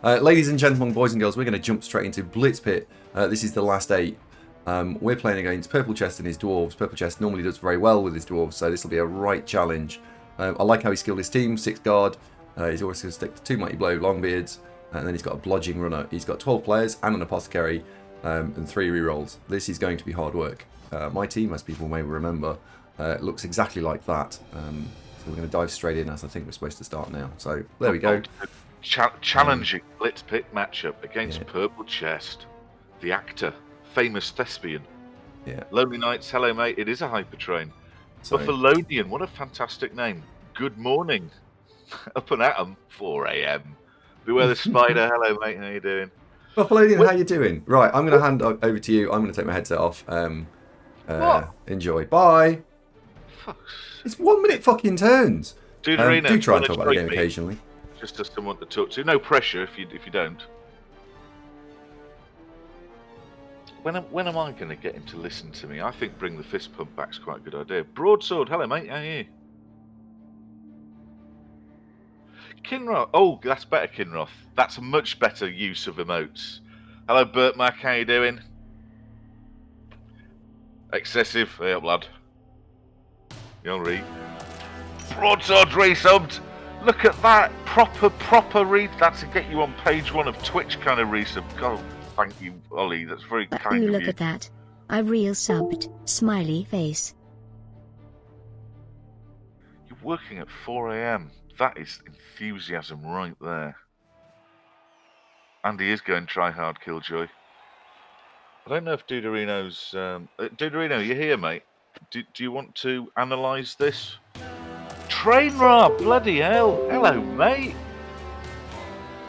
Ladies and gentlemen, boys and girls, we're going to jump straight into Blitz Pit. This is the last 8. We're playing against Purple Chest and his Dwarves. Purple Chest normally does very well with his Dwarves, so this will be a right challenge. I like how he skilled his team, 6 guard. He's always going to stick to 2 Mighty Blow, Longbeards, and then he's got a Blodging Runner. He's got 12 players and an Apothecary and 3 rerolls. This is going to be hard work. My team, as people may remember, looks exactly like that. So we're going to dive straight in, as I think we're supposed to start now. So there we go. Challenging Blitz Pit matchup against Purple Chest, the actor, famous thespian. Yeah. Lonely Nights, hello mate, it is a hypertrain. Sorry. Buffalonian, what a fantastic name. Good morning. Up and at 'em, 4 a.m. Beware the Spider, hello mate, how you doing? Buffalonian, how you doing? Right, I'm going to hand over to you. I'm going to take my headset off. Enjoy. Bye. It's 1 minute fucking turns. Do try and talk about the game occasionally. Just as someone to talk to. No pressure if you don't. When am I going to get him to listen to me? I think bring the fist pump back's quite a good idea. Broadsword, hello mate, how are you? Kinroth, oh that's better Kinroth. That's a much better use of emotes. Hello Burt Mac, how you doing? Excessive, hey up lad. You'll read. Broadsword resubbed. Look at that, proper read. That's to get you on page 1 of Twitch kind of resub. God, thank you, Ollie. That's very kind of you. Look at that. I real subbed. Smiley face. You're working at 4 a.m. That is enthusiasm right there. Andy is going try hard, Killjoy. I don't know if Duderino's... Duderino, you here, mate? Do you want to analyse this? Train Rob, bloody hell. Hello, mate.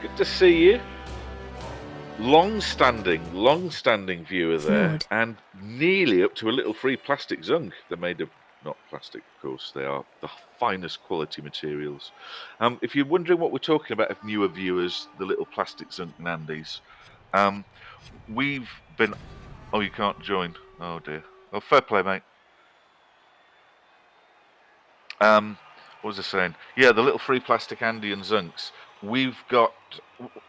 Good to see you. Long-standing viewer there. And nearly up to a little free plastic Zunk. They're made of, not plastic, of course. They are the finest quality materials. If you're wondering what we're talking about, if newer viewers, the little plastic Zunk and Andy's, we've been... Oh, you can't join. Oh, dear. Well, fair play, mate. What was I saying? Yeah, the little free plastic Andy and Zunks. We've got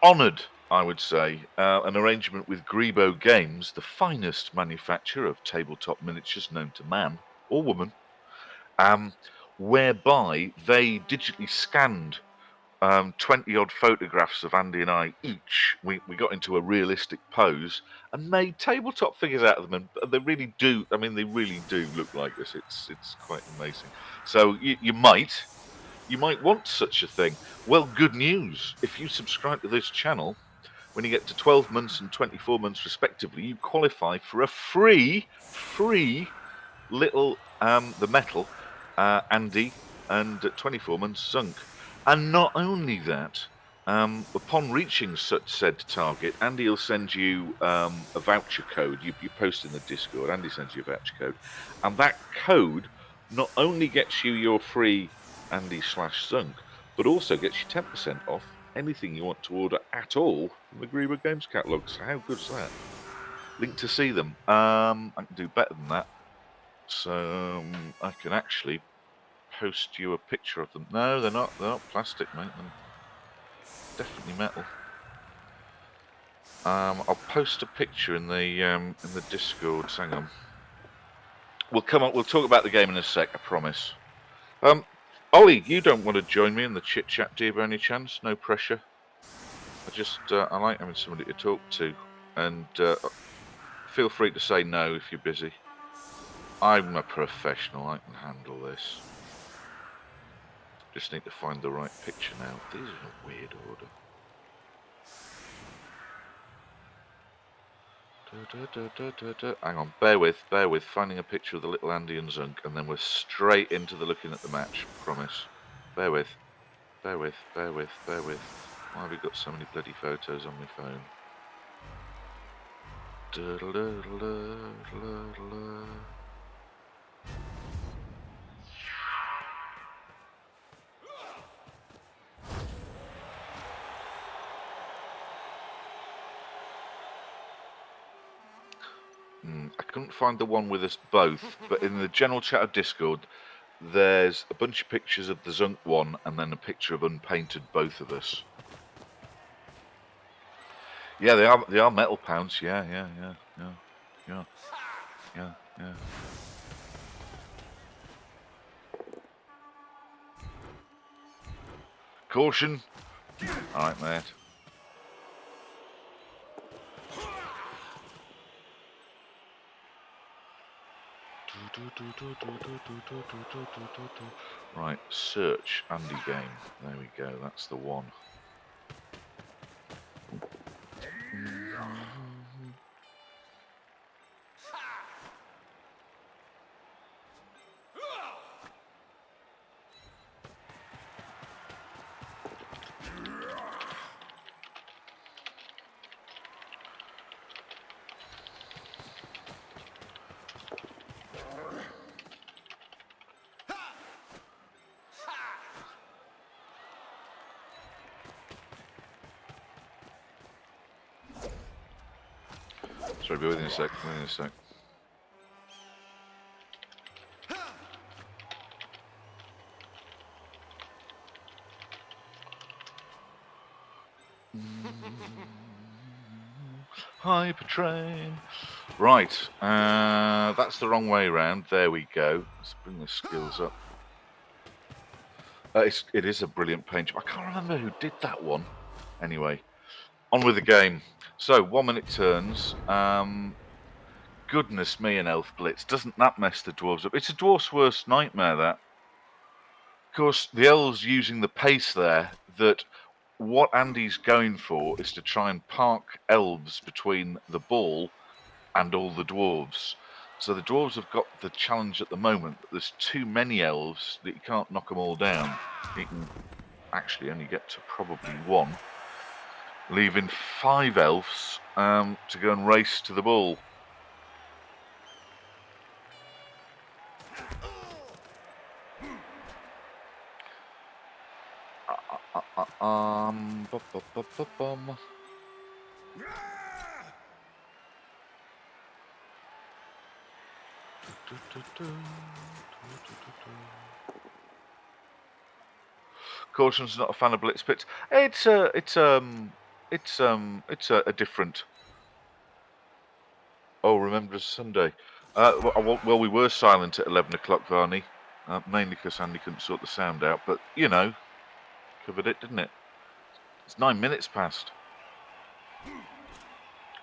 honoured, I would say, an arrangement with Grebo Games, the finest manufacturer of tabletop miniatures known to man or woman, whereby they digitally scanned 20-odd photographs of Andy and I each. We got into a realistic pose and made tabletop figures out of them, and they really do. I mean, they really do look like this. It's quite amazing. So you might want such a thing. Well, good news. If you subscribe to this channel, when you get to 12 months and 24 months respectively, you qualify for a free little the metal Andy and 24 months Zunk. And not only that, upon reaching such said target, Andy will send you a voucher code. You post in the Discord, Andy sends you a voucher code. And that code not only gets you your free Andy/Zunk, but also gets you 10% off anything you want to order at all from the Grebo Games catalogue. So how good is that? Link to see them. I can do better than that. So I can actually post you a picture of them. No, they're not plastic, mate. They're definitely metal. I'll post a picture in the Discord. Hang on. We'll talk about the game in a sec, I promise. Ollie, you don't want to join me in the chit chat, do you, by any chance? No pressure. I like having somebody to talk to, and feel free to say no if you're busy. I'm a professional, I can handle this. Just need to find the right picture now. These are in a weird order. Hang on, bear with. Finding a picture of the little Andy and Zunk, and then we're straight into the looking at the match. Promise. Bear with. Why have we got so many bloody photos on my phone? I couldn't find the one with us both, but in the general chat of Discord, there's a bunch of pictures of the Zunk one and then a picture of unpainted both of us. Yeah, they are metal pounds. Yeah. Caution. All right, mate. Right, search Andy game. There we go. That's the one. Sorry, be within a sec. Hypertrain. Right, that's the wrong way around. There we go. Let's bring the skills up. It is a brilliant paint job. I can't remember who did that one. Anyway, on with the game. So, 1 minute turns. Goodness me, an elf blitz. Doesn't that mess the dwarves up? It's a dwarf's worst nightmare, that. Of course, the elves using the pace there, that what Andy's going for is to try and park elves between the ball and all the dwarves. So the dwarves have got the challenge at the moment that there's too many elves that you can't knock them all down. You can actually only get to probably one, leaving 5 elves to go and race to the ball. Bum. Caution's not a fan of blitz pits. It's a different. Oh, remember Sunday. Well, we were silent at 11 o'clock, Varney, mainly because Andy couldn't sort the sound out. But you know, covered it, didn't it? It's 9 minutes past.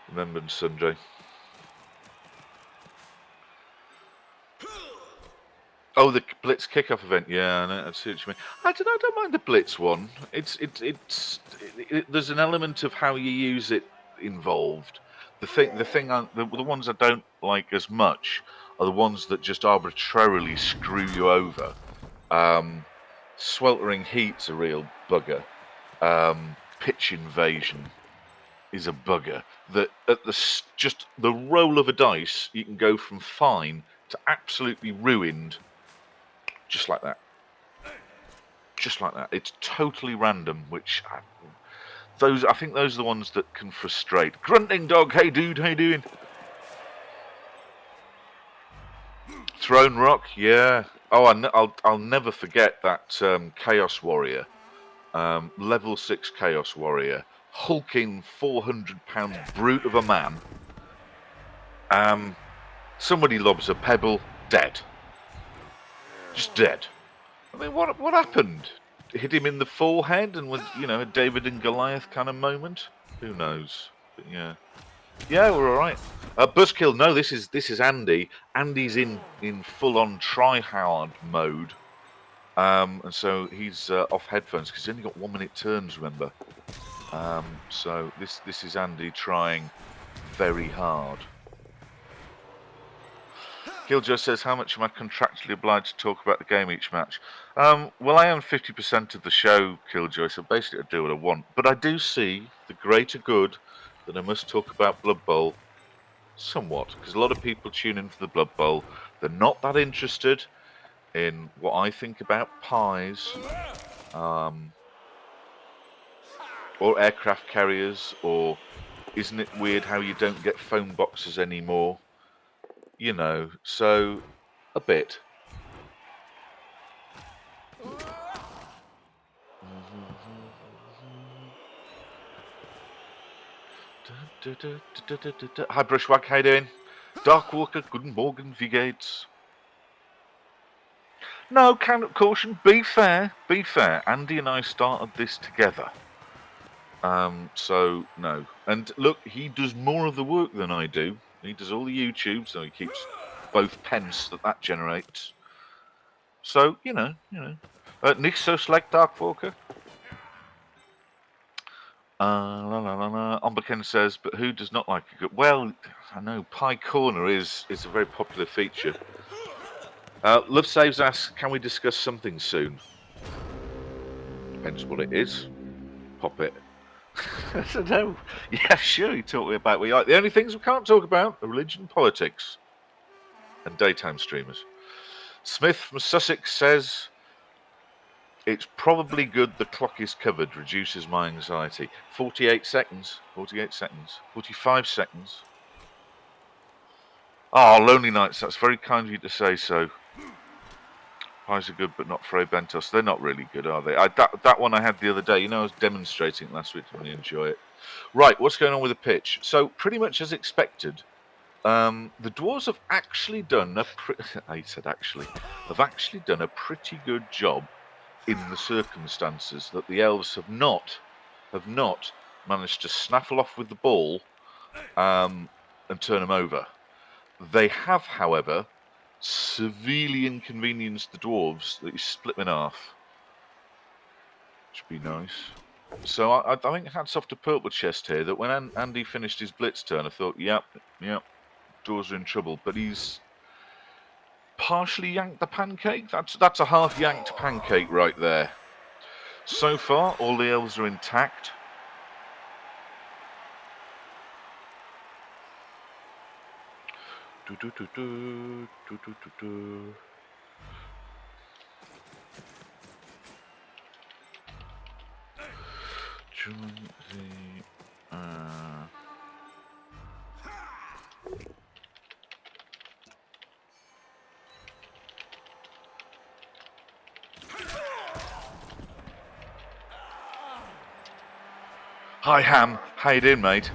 Remembered Sunday. Oh, the Blitz kickoff event. Yeah, I see what you mean. I don't mind the Blitz one. There's an element of how you use it involved. The ones I don't like as much are the ones that just arbitrarily screw you over. Sweltering Heat's a real bugger. Pitch Invasion is a bugger. That at just the roll of a dice, you can go from fine to absolutely ruined. Just like that. It's totally random, which I think those are the ones that can frustrate. Grunting dog, hey dude, how you doing? Throne Rock, yeah. Oh, I'll never forget that Chaos Warrior, level 6 Chaos Warrior, hulking 400-pound brute of a man. Somebody lobs a pebble, dead. Just dead. I mean, what happened? Hit him in the forehead and was, a David and Goliath kind of moment? Who knows? But yeah, we're all right. Buzzkill, no, this is Andy. Andy's in full-on try-hard mode, and so he's off headphones because he's only got 1 minute turns. Remember, so this is Andy trying very hard. Killjoy says, how much am I contractually obliged to talk about the game each match? Well, I own 50% of the show, Killjoy, so basically I do what I want. But I do see the greater good that I must talk about Blood Bowl somewhat, because a lot of people tune in for the Blood Bowl. They're not that interested in what I think about pies, or aircraft carriers, or isn't it weird how you don't get phone boxes anymore? So a bit. Hi, Brushwag, how you doing? Darkwalker, guten Morgen, wie geht's? No, count of caution, be fair. Andy and I started this together. So, no. And look, he does more of the work than I do. He does all the YouTube, so he keeps both pence that generates. So, you know. Nicht so schlecht, Darkwalker. Omberken says, but who does not like a good... Well, I know, Pie Corner is a very popular feature. Love Saves asks, can we discuss something soon? Depends what it is. Pop it. I don't know. Yeah, sure, you talk about what you like. The only things we can't talk about are religion, politics, and daytime streamers. Smith from Sussex says, it's probably good the clock is covered, reduces my anxiety. 48 seconds, 45 seconds. Oh, Lonely Nights, that's very kind of you to say so. Pies are good, but not Frey Bentos. They're not really good, are they? That one I had the other day. I was demonstrating it last week. Didn't really enjoy it. Right, what's going on with the pitch? So, pretty much as expected, the Dwarves have actually done have actually done a pretty good job in the circumstances that the Elves have not managed to snaffle off with the ball and turn them over. They have, however, severely inconvenienced the Dwarves that you split them in half. Which would be nice. So I think hats off to Purple Chest here, that when Andy finished his Blitz turn, I thought, yep, Dwarves are in trouble. But he's partially yanked the pancake. That's a half yanked pancake right there. So far, all the Elves are intact. Join the... Hi, Ham. How you doing, mate?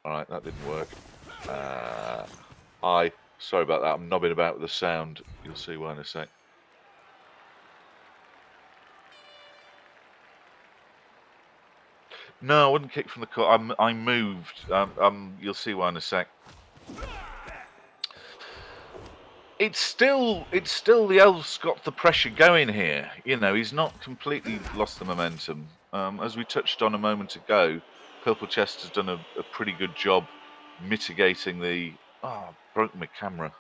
Alright, that didn't work. Sorry about that. I'm knobbing about with the sound. You'll see why in a sec. No, I wouldn't kick from the court. I moved. You'll see why in a sec. It's still the Elves got the pressure going here. He's not completely lost the momentum. As we touched on a moment ago, Purple Chest has done a pretty good job mitigating the... Oh, broke my camera.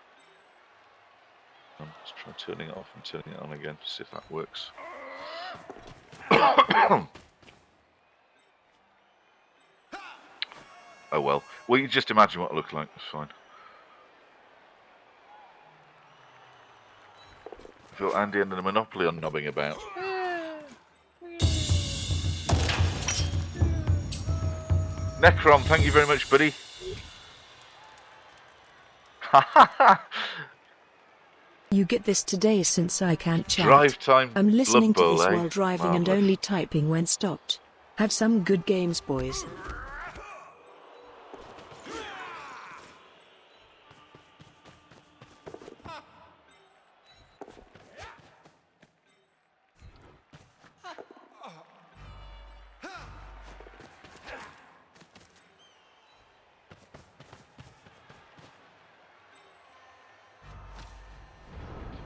Let's try turning it off and turning it on again to see if that works. Oh well. Well, you just imagine what it looked like. It's fine. I feel Andy and a monopoly on knobbing about. Necron, thank you very much, buddy. You get this today since I can't chat. Drive time. I'm listening Blood to this Bowl, while driving and Marvellous. only typing when stopped. Have some good games, boys.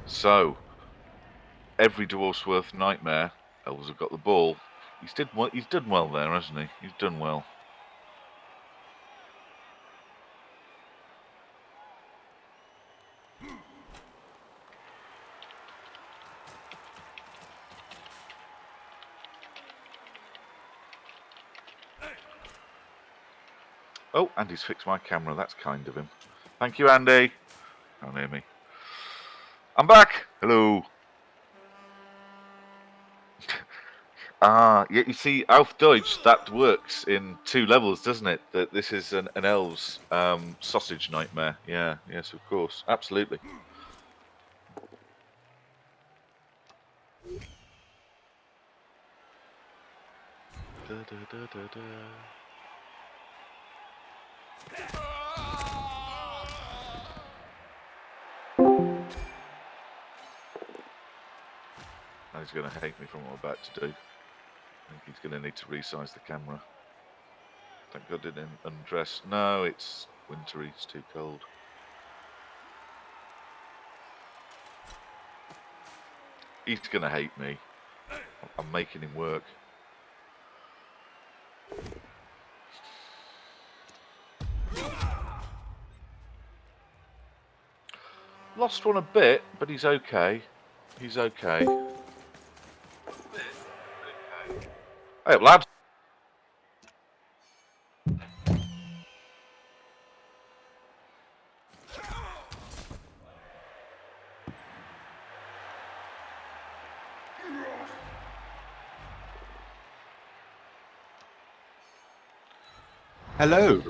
So, every Dwarfsworth nightmare, Elves have got the ball. He's done well there, hasn't he? He's done well. Oh, Andy's fixed my camera. That's kind of him. Thank you, Andy. Can't hear me. I'm back. Hello. Yeah, you see, auf Deutsch, that works in 2 levels, doesn't it? That this is an elves sausage nightmare. Yeah, yes, of course. Absolutely. Da, da, da, da, da. He's going to hate me for what I'm about to do. I think he's going to need to resize the camera. Thank God I didn't undress. No, it's wintry. It's too cold. He's going to hate me. I'm making him work. Lost one a bit, but he's okay. He's okay. Hey up, lad. Hello.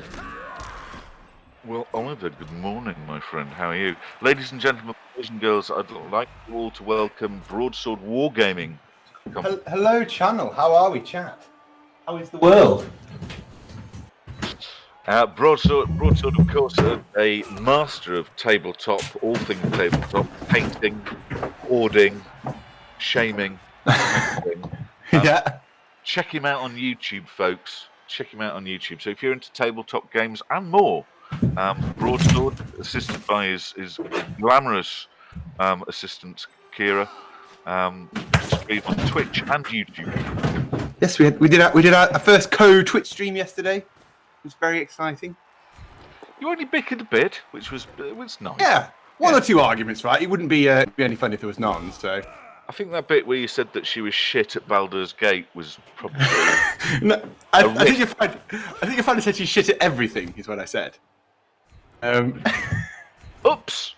Well, Oliver, good morning, my friend. How are you? Ladies and gentlemen, boys and girls, I'd like you all to welcome Broadsword Wargaming. Hello, channel. How are we, chat? How is the world? Broadsword, of course, a master of tabletop, all things tabletop, painting, hoarding, shaming, that kind of thing. Yeah. Check him out on YouTube, folks. Check him out on YouTube. So if you're into tabletop games and more, Broadsword, assisted by his glamorous assistant Kira, stream on Twitch and YouTube. Yes, we did our first co-Twitch stream yesterday. It was very exciting. You only bickered a bit, which was nice. Yeah, one or two arguments, right? It wouldn't be any fun if there was none. So I think that bit where you said that she was shit at Baldur's Gate was probably. No, I think you finally said she shit at everything. Is what I said. Oops.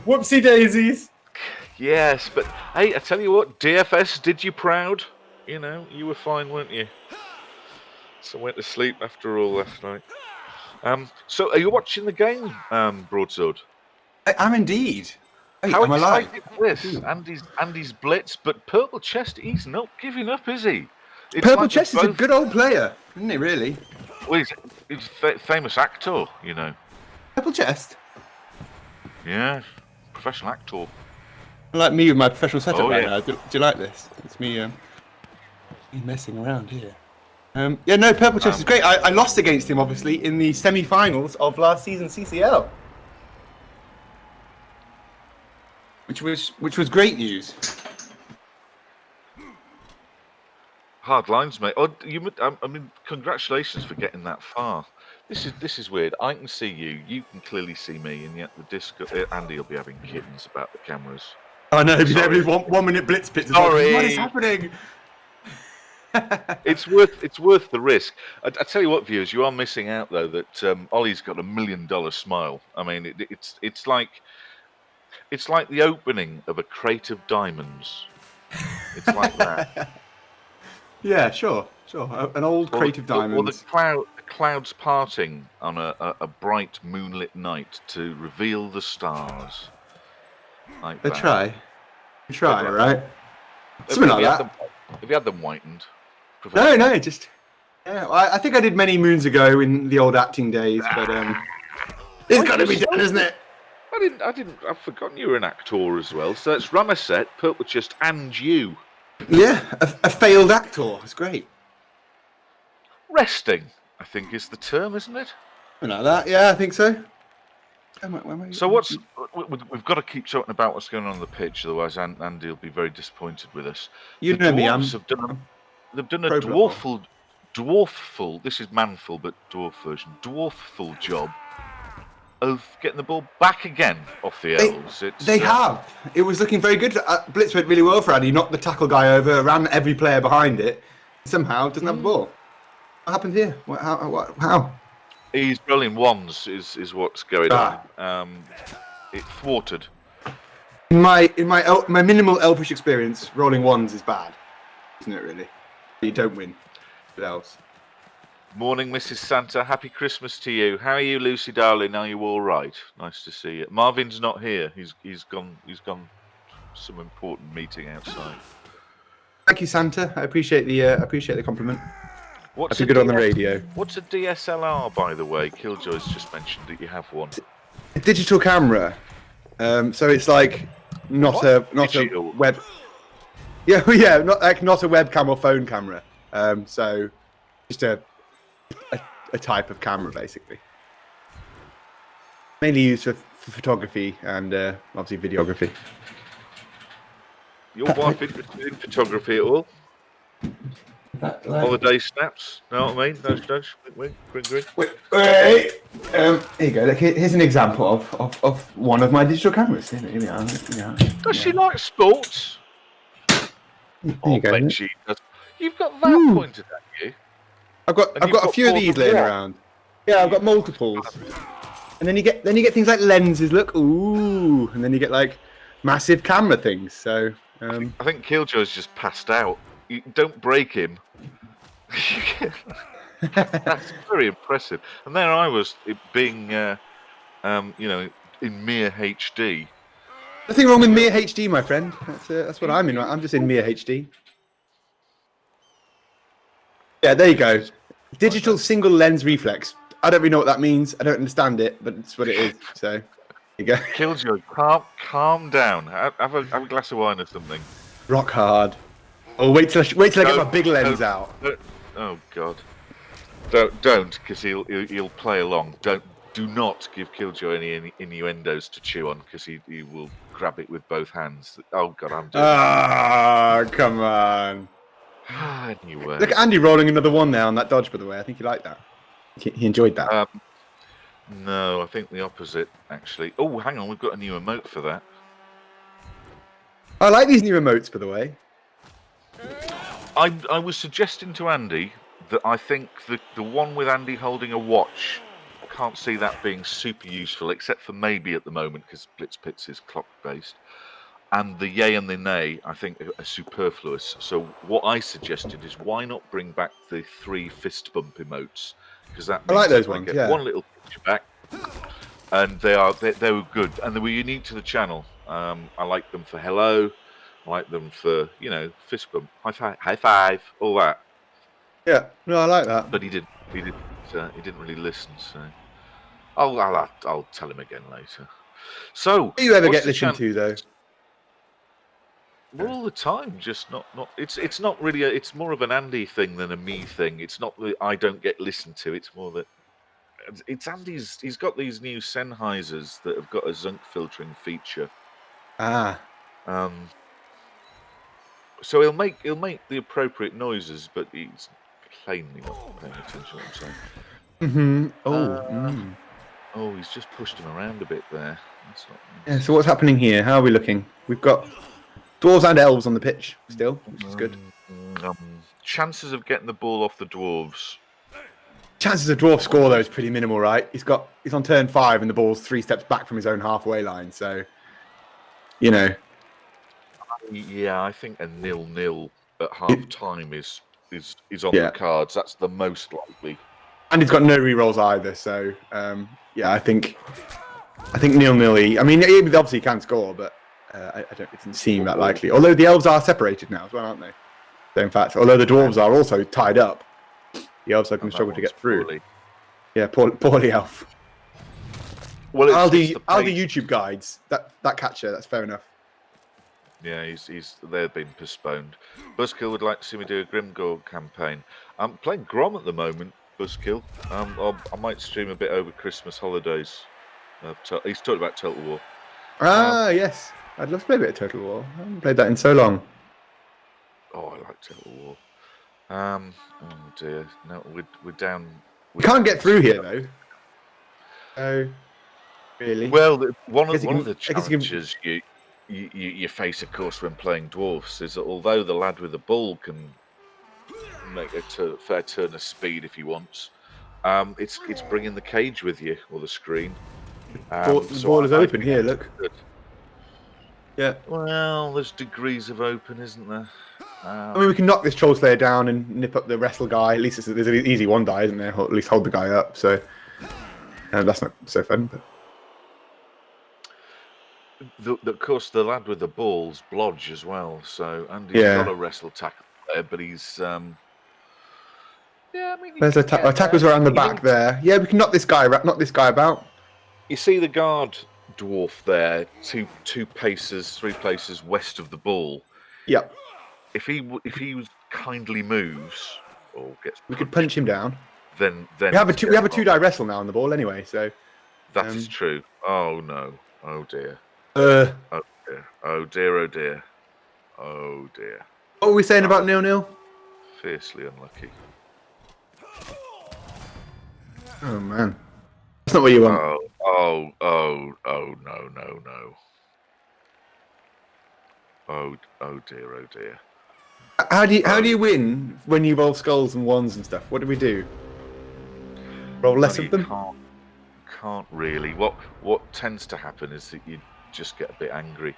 Whoopsie daisies. Yes, but hey, I tell you what, DFS did you proud. You know, you were fine, weren't you? So I went to sleep after all last night. So are you watching the game, Broadsword? I'm indeed. Hey, How I'm alive. excited this? Andy's Blitz, but Purple Chest, he's not giving up, is he? It's Purple like Chest is a good old player, isn't he? Really? Well, he's a famous actor, you know. Purple Chest. Yeah, professional actor. Like me with my professional setup Oh, right yeah. now. Do you like this? It's me messing around here. Yeah, no, Purple Chest is great. I lost against him, obviously, in the semi-finals of last season's CCL. Which was great news. Hard lines, mate. Oh, I mean, congratulations for getting that far. This is weird. I can see you. You can clearly see me, and yet the disco. Andy will be having kittens about the cameras. I know. Every 1 minute blitz pits. Sorry. What is happening? It's worth the risk. I tell you what, viewers, you are missing out though. That Ollie's got $1 million smile. I mean, it's like the opening of a crate of diamonds. It's like that. Yeah, sure. An old crate of diamonds. Or the clouds parting on a bright moonlit night to reveal the stars. Like They that. try, right? Have Something like you had that. have you had them whitened? No, just. Yeah, I think I did many moons ago in the old acting days, but it's got to be done, isn't it? I've forgotten you were an actor as well. So it's Ramaset, Purple Chest, and you. Yeah, a failed actor. It's great. Resting, I think, is the term, isn't it? Something like that. Yeah, I think so. So we've got to keep talking about what's going on the pitch, otherwise Andy will be very disappointed with us. You know me, They've done a dwarfful. This is manful, but dwarf version. Dwarfful job of getting the ball back again off the elves. They have. It was looking very good. Blitz went really well for Andy. He knocked the tackle guy over, ran every player behind it. Somehow doesn't have the ball. What happened here? How? He's rolling ones is what's going on. It thwarted. In my minimal elfish experience, rolling ones is bad, isn't it? Really, you don't win with elves. Morning, Mrs. Santa. Happy Christmas to you. How are you, Lucy, darling? Are you all right? Nice to see you. Marvin's not here. He's gone. He's gone. Some important meeting outside. Thank you, Santa. I appreciate the compliment. What's That's good on the radio. What's a DSLR, by the way? Killjoy's just mentioned that you have one. A digital camera. So it's like not a web. Yeah, not a webcam or phone camera. So just a type of camera, basically. Mainly used for photography and obviously videography. Your wife interested in photography at all? Holiday snaps? Know what I mean? Nudge, wink. Wait. Here you go. Look, here's an example of one of my digital cameras. Here we are. Does she like sports? You go. Bet she does. You've got that pointed at you. I've got a few of these laying around. Yeah, I've got multiples. And then you get things like lenses. Look, ooh, and then you get like massive camera things. So I think Killjoy's just passed out. You don't break him. That's very impressive. And there I was, it being, in mere HD. Nothing wrong with mere HD, my friend. That's what I'm in. I'm just in mere HD. Yeah, there you go. Digital single lens reflex. I don't really know what that means. I don't understand it, but it's what it is. So, there you go. Killjoy, calm down. Have a glass of wine or something. Rock hard. Oh, wait till I get my big lens out. Oh God! Don't, because he'll play along. Do not give Killjoy any innuendos to chew on, because he will grab it with both hands. Oh God, I'm doing. Ah, come on. Anyway. Look at Andy rolling another one there on that dodge, by the way. I think he liked that. He enjoyed that. No, I think the opposite, actually. Oh, hang on, we've got a new emote for that. I like these new emotes, by the way. I was suggesting to Andy that I think the one with Andy holding a watch, I can't see that being super useful, except for maybe at the moment, because Blitz Pits is clock-based. And the yay and the nay, I think, are superfluous. So what I suggested is, why not bring back the 3 fist bump emotes? Because that means I like those ones. Yeah. One little picture back, and they were good, and they were unique to the channel. I like them for hello. I like them for fist bump, high five, all that. Yeah, no, I like that. But he didn't really listen. So I'll tell him again later. So Do you ever get listened to though? Well, all the time, just not. It's not really. It's more of an Andy thing than a me thing. It's not that I don't get listened to. It's more that it's Andy's. He's got these new Sennheisers that have got a Zunk filtering feature. So he'll make the appropriate noises, but he's plainly not paying attention to what I'm saying. Oh, he's just pushed him around a bit there. That's not nice. Yeah. So what's happening here? How are we looking? We've got Dwarves and Elves on the pitch still, which is good. Chances of getting the ball off the Dwarves. Chances of Dwarf score though is pretty minimal, right? He's on turn 5 and the ball's 3 steps back from his own halfway line, so Yeah, I think a 0-0 at half time is on the cards. That's the most likely. And he's got no rerolls either, so I think 0-0. I mean, he obviously can score, but it doesn't seem that likely. Although the Elves are separated now as well, aren't they? So in fact, although the Dwarves are also tied up, the Elves are going to struggle to get through. Poorly. Yeah, poorly Elf. Well, I'll do YouTube guides. That catcher, that's fair enough. Yeah, they've been postponed. Buzzkill would like to see me do a Grimgore campaign. I'm playing Grom at the moment, Buzzkill. I might stream a bit over Christmas holidays. He's talking about Total War. Yes. I'd love to play a bit of Total War. I haven't played that in so long. Oh, I like Total War. Oh dear, no, we're down. We can't get through here though. Oh, really? Well, one of the challenges you face, of course, when playing Dwarfs is that although the lad with the ball can make a fair turn of speed if he wants, It's bringing the cage with you or the screen. The ball is open here. Look. Good. Yeah. Well, there's degrees of open, isn't there? I mean, we can knock this Troll Slayer down and nip up the wrestle guy. At least there's an easy one die, isn't there? Or at least hold the guy up. So that's not so fun. But Of course, the lad with the ball's Blodge as well. So Andy's got a wrestle tackle there, but he's I mean, there's tackles around the back there. Yeah, we can knock this guy about. You see the guard dwarf there, three places west of the ball. Yep. If he kindly moves or gets, we could punch him down. Then we have a 2-die wrestle now on the ball anyway. So that is true. Oh no! Oh dear! Oh dear! Oh dear! Oh dear! Oh dear! What were we saying about 0-0? Fiercely unlucky. Oh man, that's not what you want. Oh no! Oh dear! Oh dear! How do you win when you roll skulls and wands and stuff? What do we do? Roll less of them? Can't really. What tends to happen is that you just get a bit angry.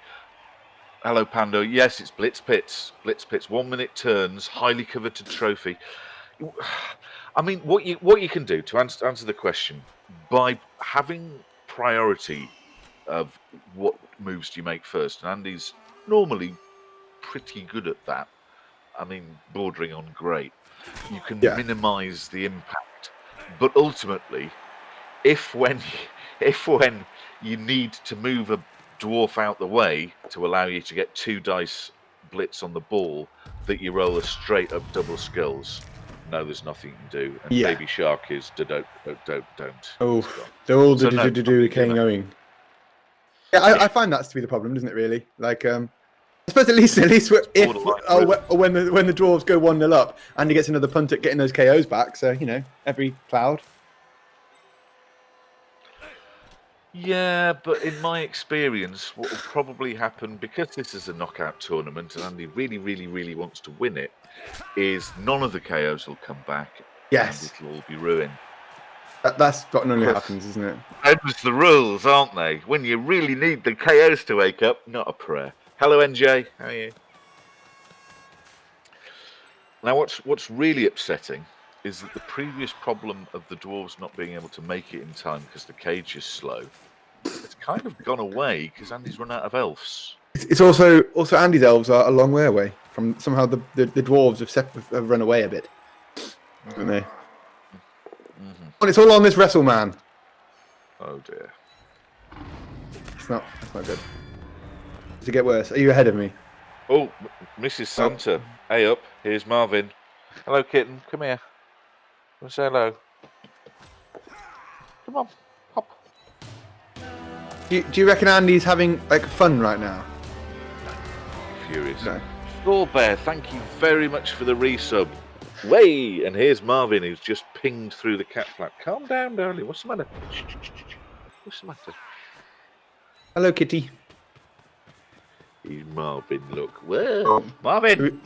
Hello, Pando. Yes, it's Blitz Pits. Blitz Pits. 1 minute turns, highly coveted trophy. I mean, what you can do to answer the question by having priority of what moves do you make first, and Andy's normally pretty good at that. I mean, bordering on great. You can minimise the impact, but ultimately, if when you need to move a dwarf out the way to allow you to get 2 dice blitz on the ball, that you roll a straight up double skulls. No, there's nothing you can do. And Baby Shark is don't. Oh, they're all KOing. Yeah, I find that to be the problem, doesn't it? Really, like I suppose at least when the dwarves go 1-0 up, Andy gets another punt at getting those KOs back. So every cloud. Yeah, but in my experience, what will probably happen, because this is a knockout tournament and Andy really, really, really wants to win it, is none of the KOs will come back. Yes. And it'll all be ruined. That's what normally happens, isn't it? Those the rules, aren't they? When you really need the KOs to wake up, not a prayer. Hello, NJ. How are you? Now, what's really upsetting is that the previous problem of the dwarves not being able to make it in time because the cage is slow, it's kind of gone away because Andy's run out of elves. It's also Andy's elves are a long way away from somehow the dwarves have run away a bit, haven't they? Mm-hmm. And it's all on this wrestle man. Oh dear. That's not good. Does it get worse? Are you ahead of me? Oh, Mrs. Santa. Oh. Hey up, here's Marvin. Hello, kitten. Come here. Say hello. Come on, hop. Do you reckon Andy's having fun right now? Furious. No. Floor Bear, thank you very much for the resub. Way, and here's Marvin who's just pinged through the cat flap. Calm down, darling. What's the matter? What's the matter? Hello, kitty. He's Marvin. Look, whoa, Marvin.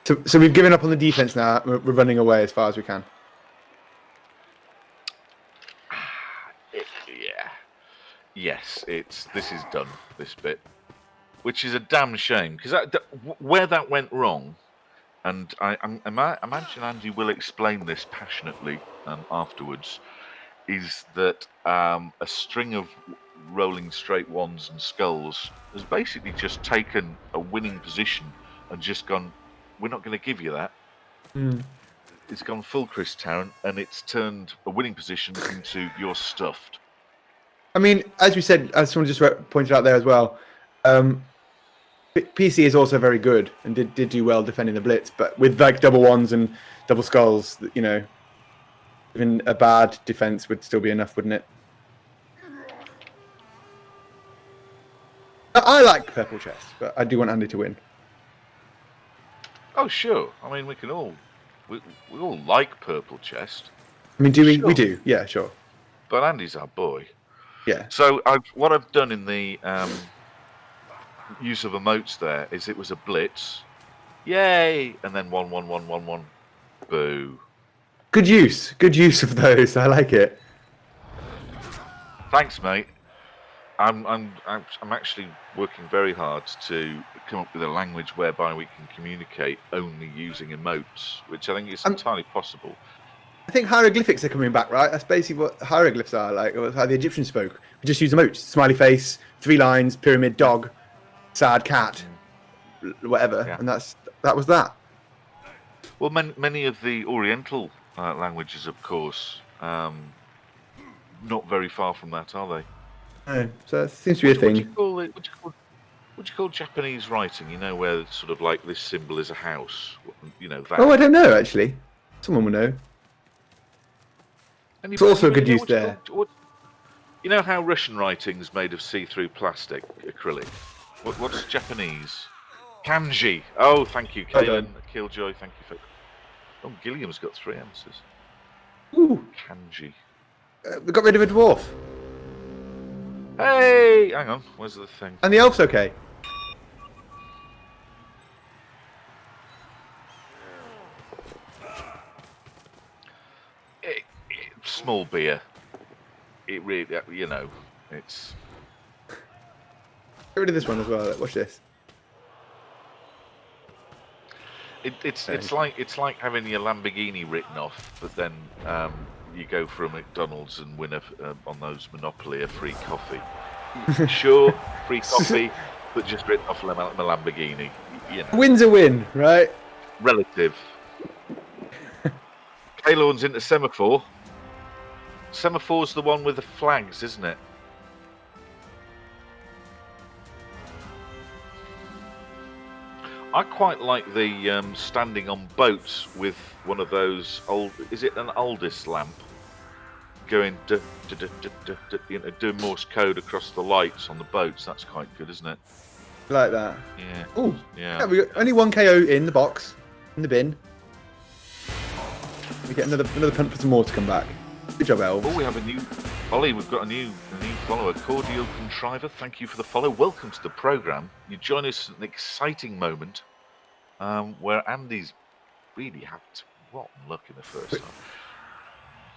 So we've given up on the defense now. We're running away as far as we can. Yeah. Yes, this is done. This bit, which is a damn shame because where that went wrong, and I imagine Andy will explain this passionately afterwards, is that a string of rolling straight ones and skulls has basically just taken a winning position and just gone, we're not going to give you that. Mm. It's gone full Chris Tarrant, and it's turned a winning position into you're stuffed. I mean, as we said, as someone just pointed out there as well, PC is also very good and did do well defending the blitz, but with double ones and double skulls, even a bad defense would still be enough, wouldn't it? I like purple chest, but I do want Andy to win. Oh sure, I mean we all like purple chest. I mean, do we? Sure. We do, yeah, sure. But Andy's our boy. Yeah. So what I've done in the use of emotes there is it was a blitz, yay, and then 1-1-1-1-1, boo. Good use of those. I like it. Thanks, mate. I'm actually working very hard to come up with a language whereby we can communicate only using emotes, which I think is entirely possible. I think hieroglyphics are coming back, right? That's basically what hieroglyphs are, like how the Egyptians spoke. We just use emotes: smiley face, 3 lines, pyramid, dog, sad cat, whatever, Yeah. and that was that. Well, many of the Oriental languages, of course, not very far from that, are they? Oh, so it seems to be a thing. What do you call Japanese writing? You know, where it's sort of like this symbol is a house. You know that. Oh, I don't know actually. Someone will know. It's also a good use there. You know how Russian writing's made of see-through plastic, acrylic? What's Japanese? Kanji. Oh, thank you, Kaelin. Killjoy, thank you for... Oh, Gilliam's got 3 answers. Ooh. Kanji. We got rid of a dwarf. Hey! Hang on, where's the thing? And the elf's okay. Small beer. It really, you know, it's... Get rid of this one as well. Watch this. It's like having your Lamborghini written off, but then you go for a McDonald's and win on those Monopoly a free coffee. Sure, free coffee, but just written off my Lamborghini. You know. Win's a win, right? Relative. Kalorn's into semaphore. Semaphore's the one with the flags, isn't it? I quite like the standing on boats with one of those old... Is it an Aldous lamp? Going... you know, doing Morse code across the lights on the boats. That's quite good, isn't it? Like that. Yeah. Oh, yeah. We got only 1 KO in the box, in the bin. We get another punt for some more to come back. Good job, Elves. Oh, we have a new... Ollie, we've got a new follower, Cordial Contriver. Thank you for the follow. Welcome to the programme. You join us at an exciting moment where Andy's really had rotten luck in the first half.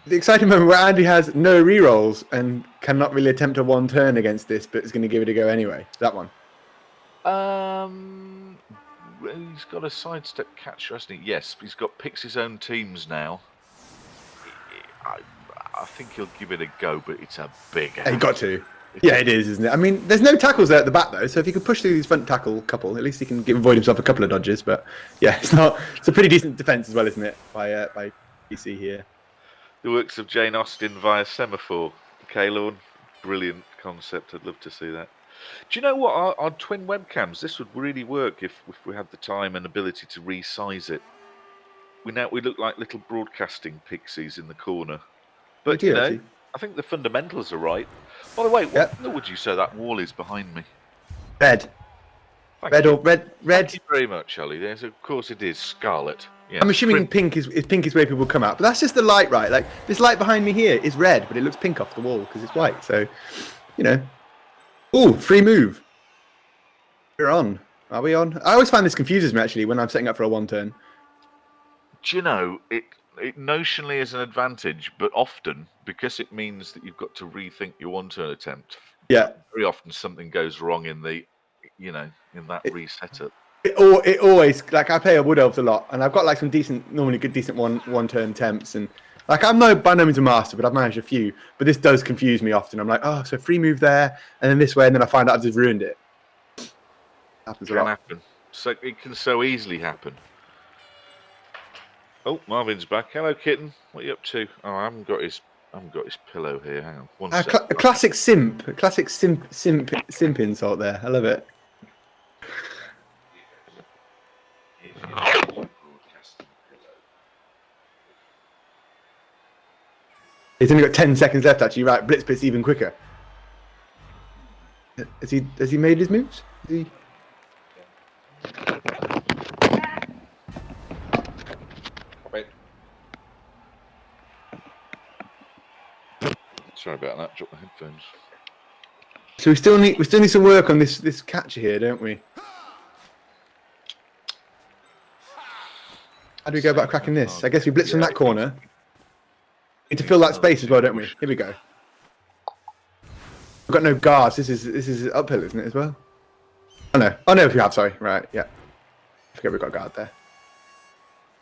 The exciting moment where Andy has no rerolls and cannot really attempt a 1 turn against this, but is going to give it a go anyway. That one. He's got a sidestep catcher, hasn't he? Yes, he's picks his own teams now. I think he'll give it a go, but it's a big ass. He got to. Yeah, it is, isn't it? I mean, there's no tackles there at the back, though, so if he can push through his front tackle couple, at least he can avoid himself a couple of dodges, but yeah, it's a pretty decent defence as well, isn't it, by PC here. The works of Jane Austen via semaphore. Kalorn, brilliant concept. I'd love to see that. Do you know what? Our twin webcams, this would really work if we had the time and ability to resize it. We look like little broadcasting pixies in the corner. But, you know, I think the fundamentals are right. By the way, what colour would you say that wall is behind me? Red. Red. Thank you very much, Ollie. Of course it is scarlet. Yes. I'm assuming pink is where people come out, but that's just the light, right? Like, this light behind me here is red, but it looks pink off the wall because it's white. So, you know. Ooh, free move. We're on. Are we on? I always find this confuses me, actually, when I'm setting up for a 1 turn. Do you know, it notionally is an advantage, but often, because it means that you've got to rethink your 1 turn attempt, very often something goes wrong in that resetup. It always, like, I play a Wood Elves a lot, and I've got like some normally good decent one turn attempts, and like I'm by no means a master, but I've managed a few. But this does confuse me often. I'm like, oh, so free move there, and then this way, and then I find out I've just ruined it. Happens a lot. Happen. So it can so easily happen. Oh, Marvin's back. Hello, kitten. What are you up to? Oh, I haven't got his pillow here. Hang on. One sec. A classic simp insult there. I love it. He's only got 10 seconds left, actually. Right, Blitz even quicker. Has he made his moves? Sorry about that. Drop the headphones. So we still need some work on this catcher here, don't we? How do we go about cracking this? I guess we blitz from that corner. Need to fill that space as well, don't we? Here we go. We've got no guards. This is uphill, isn't it, as well? Oh no, we have. Sorry, right, yeah. I forget we've got a guard there.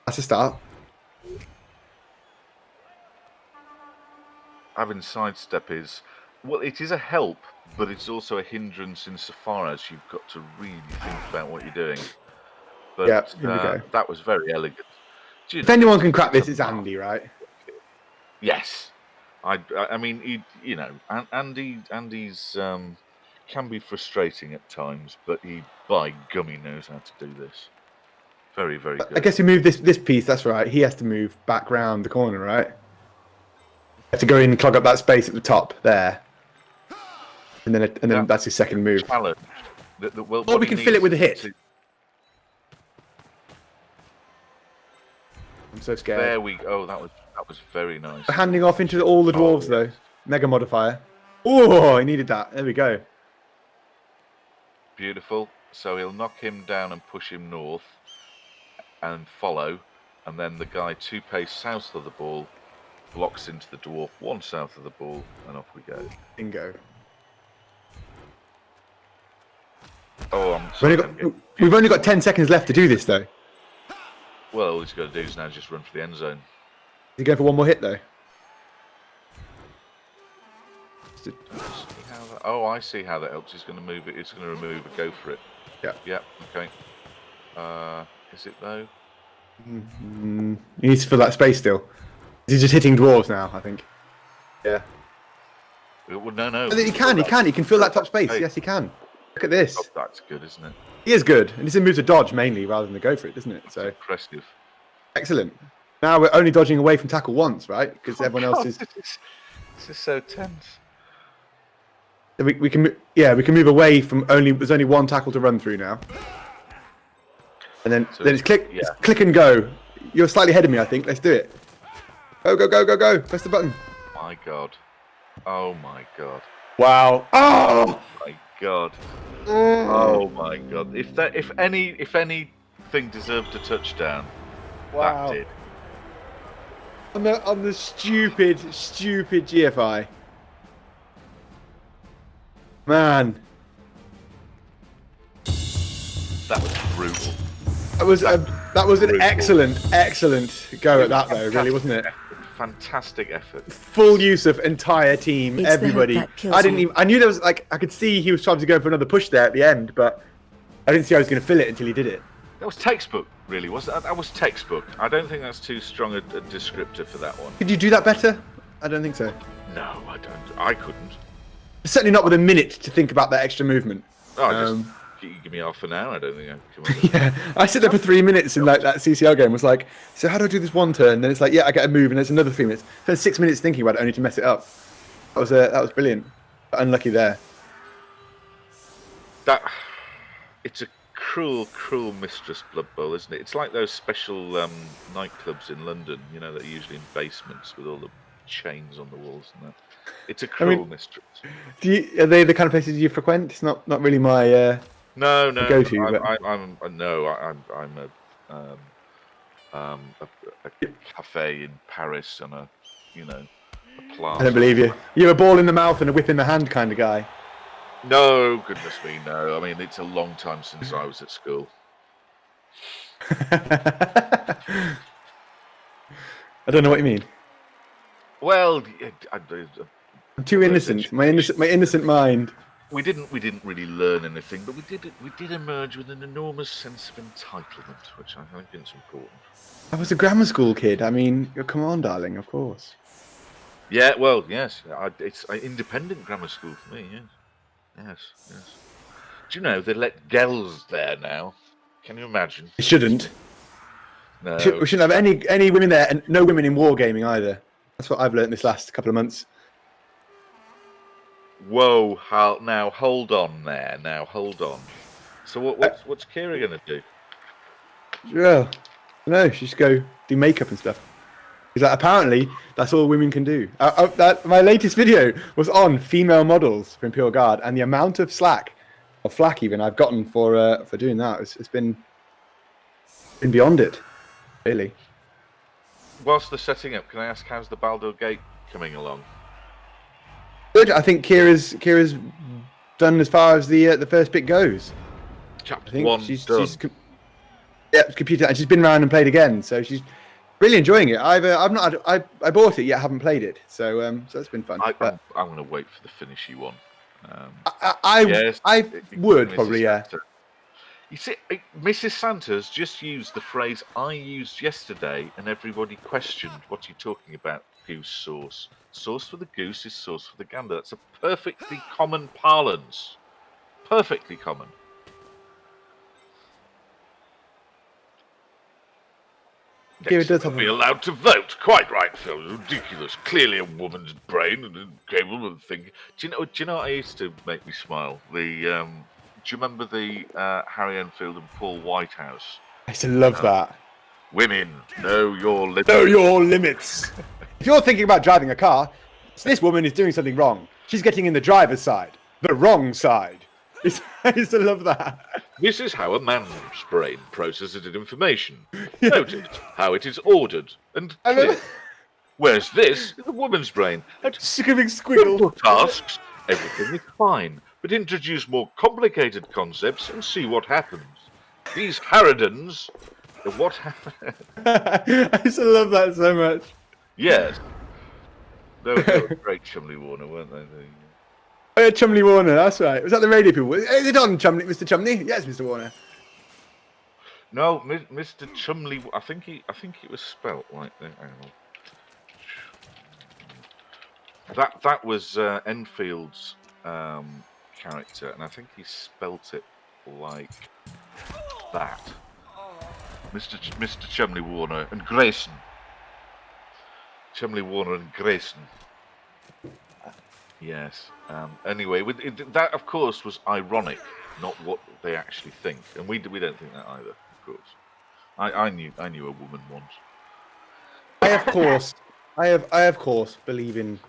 That's a start. Having sidestep is, well, it is a help, but it's also a hindrance insofar as you've got to really think about what you're doing. But Yeah, here we go. that was very elegant. If anyone can crack this, it's Andy, right? Yes. I mean, Andy's can be frustrating at times, but he, by gummy, knows how to do this. Very, very good. I guess we move this piece, that's right. He has to move back round the corner, right? Have to go in and clog up that space at the top there. And then that's his second move. Challenge. Or we can fill it with a hit. I'm so scared. There we go. That was very nice. We're handing off into all the dwarves though. Mega modifier. Oh, he needed that. There we go. Beautiful. So he'll knock him down and push him north and follow. And then the guy 2 pace south of the ball blocks into the dwarf 1 south of the ball, and off we go. Bingo. Oh, I'm sorry. We've only got 10 seconds left to do this though. Well, all he's got to do is now just run for the end zone. Is he going for one more hit though? Oh, I see how that helps. He's going to move it. It's going to remove it. Go for it. Yeah. Yeah. Okay. Is it though? He needs to fill that space still. He's just hitting dwarves now, I think. Yeah. Well, no. He can fill that top space. Yes, he can. Look at this. Oh, that's good, isn't it? He is good. And this moves a dodge mainly rather than to go for it, doesn't it? So impressive. Excellent. Now we're only dodging away from tackle once, right? Because everyone else is... This is so tense. We can move away from there's only one tackle to run through now. And then it's click and go. You're slightly ahead of me, I think. Let's do it. Go. Press the button. My God. Oh my God. Wow. Oh my God. Oh my God. If anything deserved a touchdown, wow. That did. On the stupid GFI. Man. That was brutal. That was an excellent go at that though, really, wasn't it? Fantastic effort. Full use of entire team, everybody. I knew there was I could see he was trying to go for another push there at the end, but I didn't see I was going to fill it until he did it. That was textbook, really, wasn't it? That was textbook. I don't think that's too strong a descriptor for that one. Could you do that better? I don't think so. No, I don't. I couldn't. Certainly not with a minute to think about that extra movement. Oh, you give me half an hour. I don't think I can. Yeah, I sit there for 3 minutes in that CCL game. Was like, so how do I do this one turn? Then it's like, yeah, I get a move, and there's another 3 minutes. So 6 minutes thinking about it only to mess it up. That was brilliant. But unlucky there. It's a cruel mistress Blood Bowl, isn't it? It's like those special nightclubs in London, that are usually in basements with all the chains on the walls and that. It's a cruel mistress. Are they the kind of places you frequent? It's not really my no go-to. I'm a cafe in Paris and a plaza. I don't believe you. You're a ball in the mouth and a whip in the hand kind of guy. No, goodness me, no. I mean, it's a long time since I was at school. I don't know what you mean. Well, I'm too innocent. My innocent mind. We didn't really learn anything, but we did emerge with an enormous sense of entitlement, which I think is important. I was a grammar school kid. I mean, come on, darling, of course. Yeah, well, yes. It's an independent grammar school for me, yes. Do you know they let girls there now? Can you imagine? It shouldn't. No. We shouldn't have any women there, and no women in wargaming either. That's what I've learned this last couple of months. Whoa! Now hold on there. Now hold on. So what's Kira gonna do? Yeah, no, she's go do makeup and stuff. He's like, apparently that's all women can do. My latest video was on female models for Imperial Guard, and the amount of flack even I've gotten for doing that, it's been beyond it, really. whilst they're setting up, can I ask how's the Baldur Gate coming along? Good. I think Kira's done as far as the first bit goes. Chapter I think 1 she's done. computer, and she's been around and played again, so she's really enjoying it. I bought it yet, haven't played it, so that's been fun. I'm going to wait for the finishy one. I would Mrs. probably, yeah. Santa. You see, Mrs. Santa's just used the phrase I used yesterday, and everybody questioned what you're talking about. Goose sauce. Sauce for the goose is sauce for the gander. That's a perfectly common parlance. Perfectly common. Kira does Be allowed to vote. Quite right, Phil. Ridiculous. Clearly a woman's brain and incapable of thinking. Do you know what I used to make me smile? Do you remember the Harry Enfield and Paul Whitehouse? I used to love that. Women, know your limits. Know your limits. If you're thinking about driving a car, this woman is doing something wrong. She's getting in the driver's side, the wrong side. I used to love that. This is how a man's brain processes information. Notice how it is ordered and clear. Whereas this is a woman's brain. Screaming squiggle. Simple tasks, everything is fine. But introduce more complicated concepts and see what happens. These harridans, what happened? I used to love that so much. Yes. They were great Chumley Warner, weren't they? Oh, yeah, Chumley Warner, that's right. Was that the radio people? Is it on, Chumley, Mr. Chumley? Yes, Mr. Warner. No, Mr. Chumley. I think it was spelt like that. Hang on. That was Enfield's character, and I think he spelt it like that. Mr. Chumley Warner and Grayson. Chumley Warner and Grayson. Yes. Anyway, that of course was ironic, not what they actually think, and we don't think that either. Of course, I knew a woman once. I of course believe in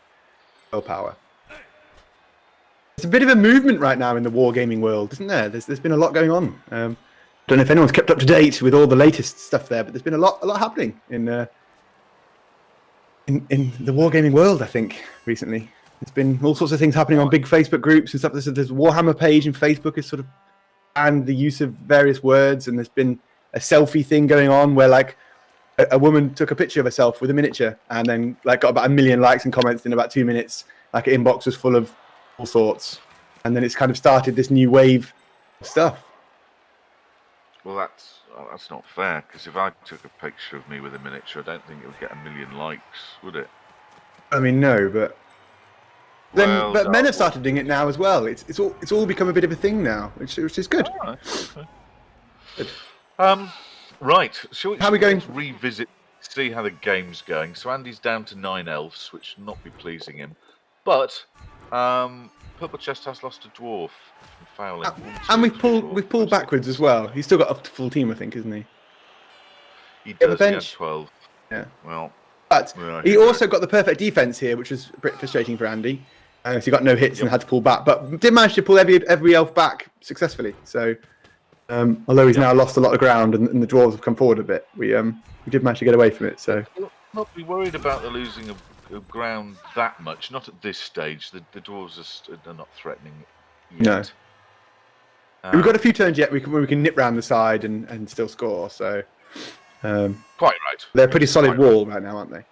willpower. There's a bit of a movement right now in the wargaming world, isn't there? There's been a lot going on. Don't know if anyone's kept up to date with all the latest stuff there, but there's been a lot happening in the wargaming world. I think recently. There's been all sorts of things happening on big Facebook groups and stuff. There's Warhammer page and Facebook is sort of banned the use of various words, and there's been a selfie thing going on where like a woman took a picture of herself with a miniature and then like got about 1 million likes and comments in about 2 minutes. Like her inbox was full of all sorts, and then it's kind of started this new wave of stuff. Well, that's not fair, because if I took a picture of me with a miniature, I don't think it would get 1 million likes, would it? I mean, no, but but men have started doing it now as well. It's all become a bit of a thing now, which is good. All right. Okay. Good. Right. Shall we going to revisit, see how the game's going? So Andy's down to 9 elves, which will not be pleasing him. But Purple Chest has lost a dwarf from fouling. And we've pulled backwards as well. He's still got a full team, I think, isn't he? He does. He has 12. Yeah. Well. But he also got the perfect defense here, which was a bit frustrating for Andy. So he got no hits and had to pull back, but did manage to pull every elf back successfully. So although he's now lost a lot of ground and the dwarves have come forward a bit, we did manage to get away from it. So not be worried about the losing of ground that much. Not at this stage. The dwarves are not threatening yet. No. We've got a few turns yet. We can nip round the side and still score. So quite right. They're a pretty solid wall right now, aren't they?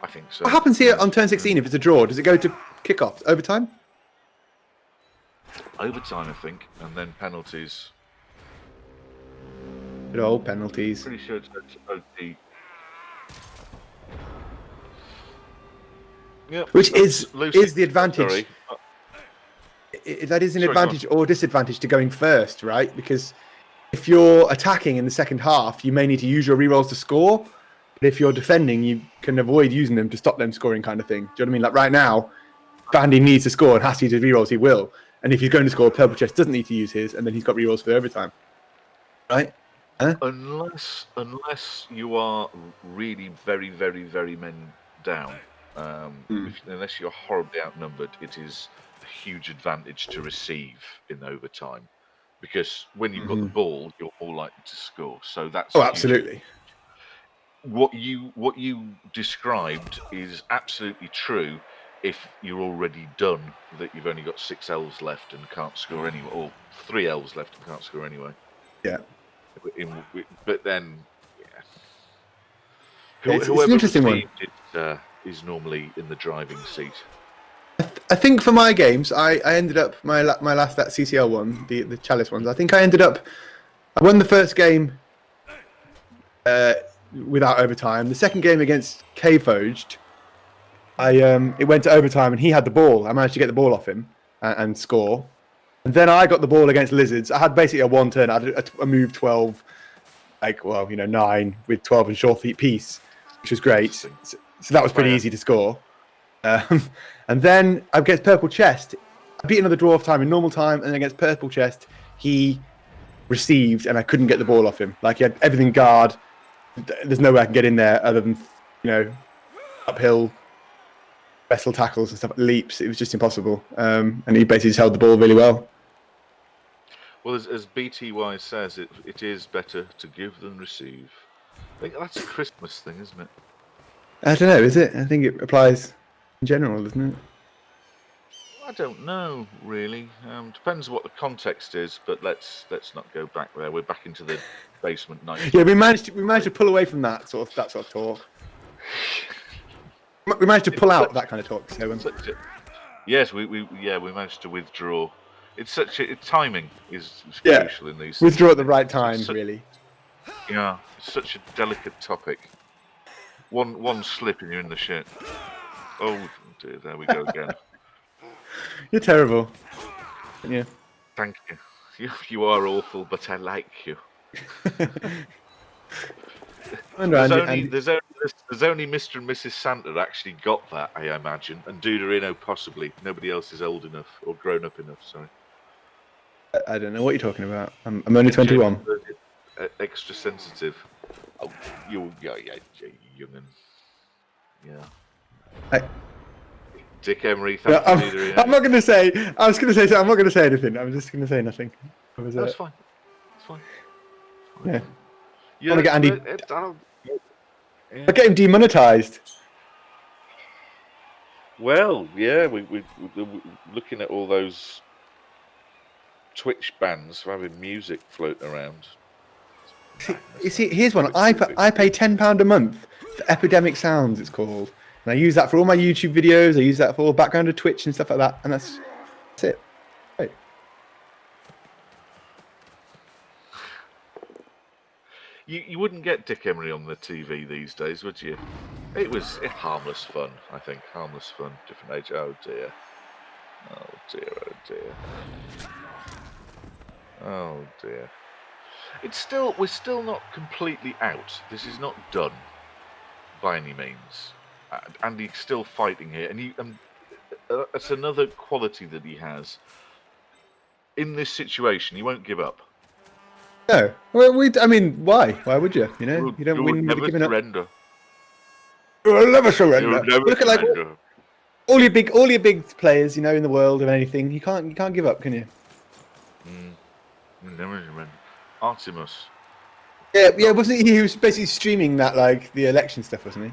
I think so. What happens here on turn 16 if it's a draw? Does it go to kickoff? Overtime? Overtime, I think, and then penalties. Good old penalties. Pretty sure it's OT. Yeah, which is the advantage. Sorry. That is an advantage or disadvantage to going first, right? Because if you're attacking in the second half, you may need to use your rerolls to score. But if you're defending, you can avoid using them to stop them scoring, kind of thing. Do you know what I mean? Like right now, if Andy needs to score and has to use his rerolls, he will. And if he's going to score, Purple Chest doesn't need to use his, and then he's got rerolls for overtime. Right? Huh? Unless you are really very, very, very men down. Unless you're horribly outnumbered, it is a huge advantage to receive in overtime. Because when you've got the ball, you're more likely to score. So that's absolutely. what you described is absolutely true. If you're already done, that you've only got 6 elves left and can't score anyway, or 3 elves left and can't score anyway. Yeah. But then, yeah. It's an Whoever interesting one. received it is normally in the driving seat. I think for my games, I ended up my last that CCL one, the Chalice ones. I think I won the first game without overtime. The second game against K-Foged, it went to overtime and he had the ball. I managed to get the ball off him and score. And then I got the ball against Lizards. I had basically a one turn. I had a move 12, 9 with 12 and short feet piece, which was great. So that was pretty easy to score. And then against Purple Chest, I beat another dwarf time in normal time, and then against Purple Chest, he received, and I couldn't get the ball off him. Like, he had everything guard. There's no way I can get in there other than, uphill wrestle tackles and stuff, leaps. It was just impossible. And he basically just held the ball really well. Well, as BTY says, it is better to give than receive. I think that's a Christmas thing, isn't it? I don't know, is it? I think it applies in general, doesn't it? I don't know, really. Depends what the context is, but let's not go back there. We're back into the basement night. Yeah, we managed to pull away from that sort of talk. We managed to pull out that kind of talk. So yes, we managed to withdraw. It's timing is crucial in these. Withdraw at the right time, really. Yeah, it's such a delicate topic. One slip and you're in the shit. Oh dear, there we go again. You're terrible. Yeah. Thank you. You are awful, but I like you. There's only Mr. and Mrs. Santa that actually got that, I imagine, and Duderino possibly. Nobody else is old enough or grown up enough. Sorry. I don't know what you're talking about. I'm only 21. Extra sensitive. Oh, you're young and yeah. Dick Emery, thank you, Duderino. I'm not going to say. I was going to say. So I'm not going to say anything. I'm just going to say nothing. That's fine. It's fine. Yeah. I want to get Andy. Yeah. I get him demonetized. Well, yeah, we're looking at all those Twitch bans for having music floating around. You see, here's one. I pay £10 a month for Epidemic Sounds, it's called. And I use that for all my YouTube videos. I use that for background of Twitch and stuff like that. And that's it. Right. You wouldn't get Dick Emery on the TV these days, would you? It was harmless fun, I think. Harmless fun, different age. Oh dear. Oh dear, oh dear. Oh dear. We're still not completely out. This is not done by any means. Andy's still fighting here, and that's another quality that he has. In this situation, he won't give up. No, well, I mean, why? Why would you? You know, you don't win with giving surrender. up. You'll never surrender. Look at all your big players, in the world of anything. You can't give up, can you? Never surrender. Artemis. Yeah, wasn't he? He was basically streaming that, like the election stuff, wasn't he?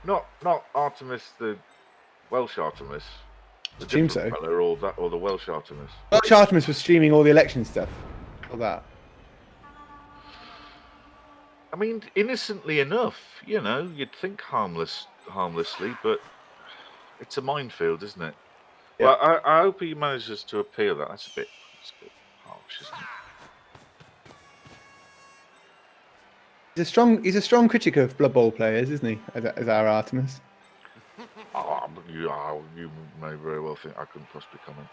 Not Artemis, the Welsh Artemis. The Stream different so. fella, or the Welsh Artemis. Welsh Artemis was streaming all the election stuff. All that. I mean, innocently enough, you'd think harmlessly, but it's a minefield, isn't it? Yeah. Well, I hope he manages to appeal that. That's a bit harsh, isn't it? He's a strong critic of Blood Bowl players, isn't he? As our Artemis. You may very well think I couldn't possibly comment.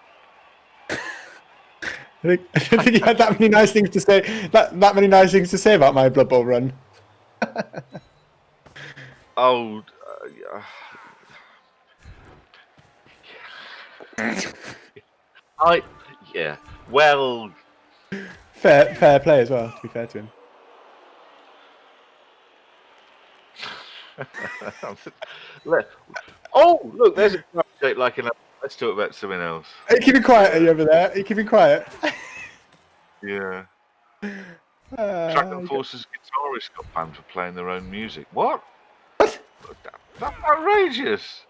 I don't think you had that many nice things to say. That many nice things to say about my Blood Bowl run. Yeah. Well, fair play as well. To be fair to him. Look, there's a update like an. Let's talk about something else. Are you keeping quiet? Are you over there? Are you keeping quiet? Yeah. Dragon Force's Norris got banned for playing their own music. What? What? That's outrageous.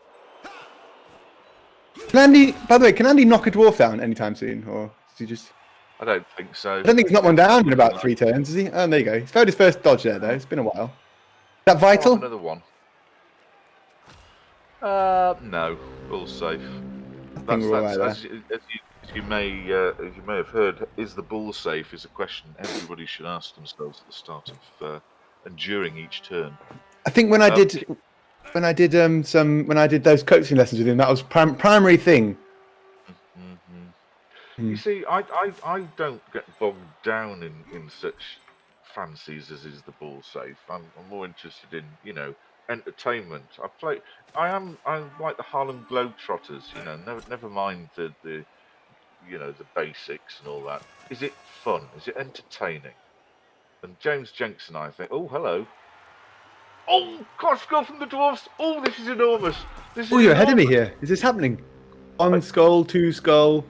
Can Andy, by the way, can Andy knock a dwarf down anytime soon, or is he just? I don't think so. I don't think he's knocked one down in about 3 turns, is he? Oh, there you go. He's failed his first dodge there, though. It's been a while. Is that vital? Another one. No, all safe. That's as you may have heard, is the bull safe? Is a question everybody should ask themselves at the start of and during each turn. I think when I did those coaching lessons with him, that was primary thing. You see, I don't get bogged down in such fancies as is the ball safe. I'm more interested in, entertainment. I'm like the Harlem Globetrotters, never mind the the basics and all that. Is it fun? Is it entertaining? And James Jenks and I think, oh, hello. Oh, gosh, go from the dwarfs. Oh, this is enormous. Oh, you're ahead of me here. Is this happening? 1 skull, 2 skull,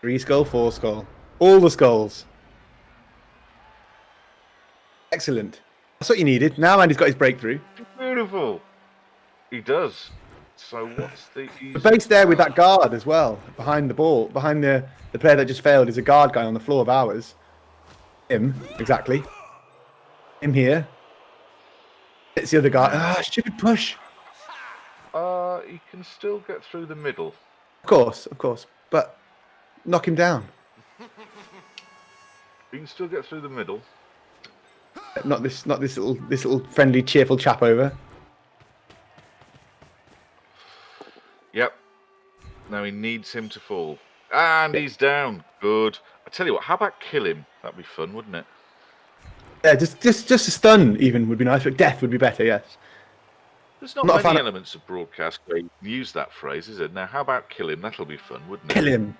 3 skull, 4 skull. All the skulls. Excellent. That's what you needed. Now Andy's got his breakthrough. Beautiful. He does. So what's the base there with that guard as well, behind the ball, behind the player that just failed is a guard guy on the floor of ours. Him, exactly. Him here. It's the other guy. Ah, stupid push. He can still get through the middle. Of course. But knock him down. He can still get through the middle. Not this little friendly, cheerful chap over. Yep. Now he needs him to fall. And he's down. Good. I tell you what, how about kill him? That'd be fun, wouldn't it? Yeah, just a stun even would be nice, but death would be better, yes. There's not many elements of broadcast where you can use that phrase, is it? Now, how about kill him? That'll be fun, wouldn't it? Kill him.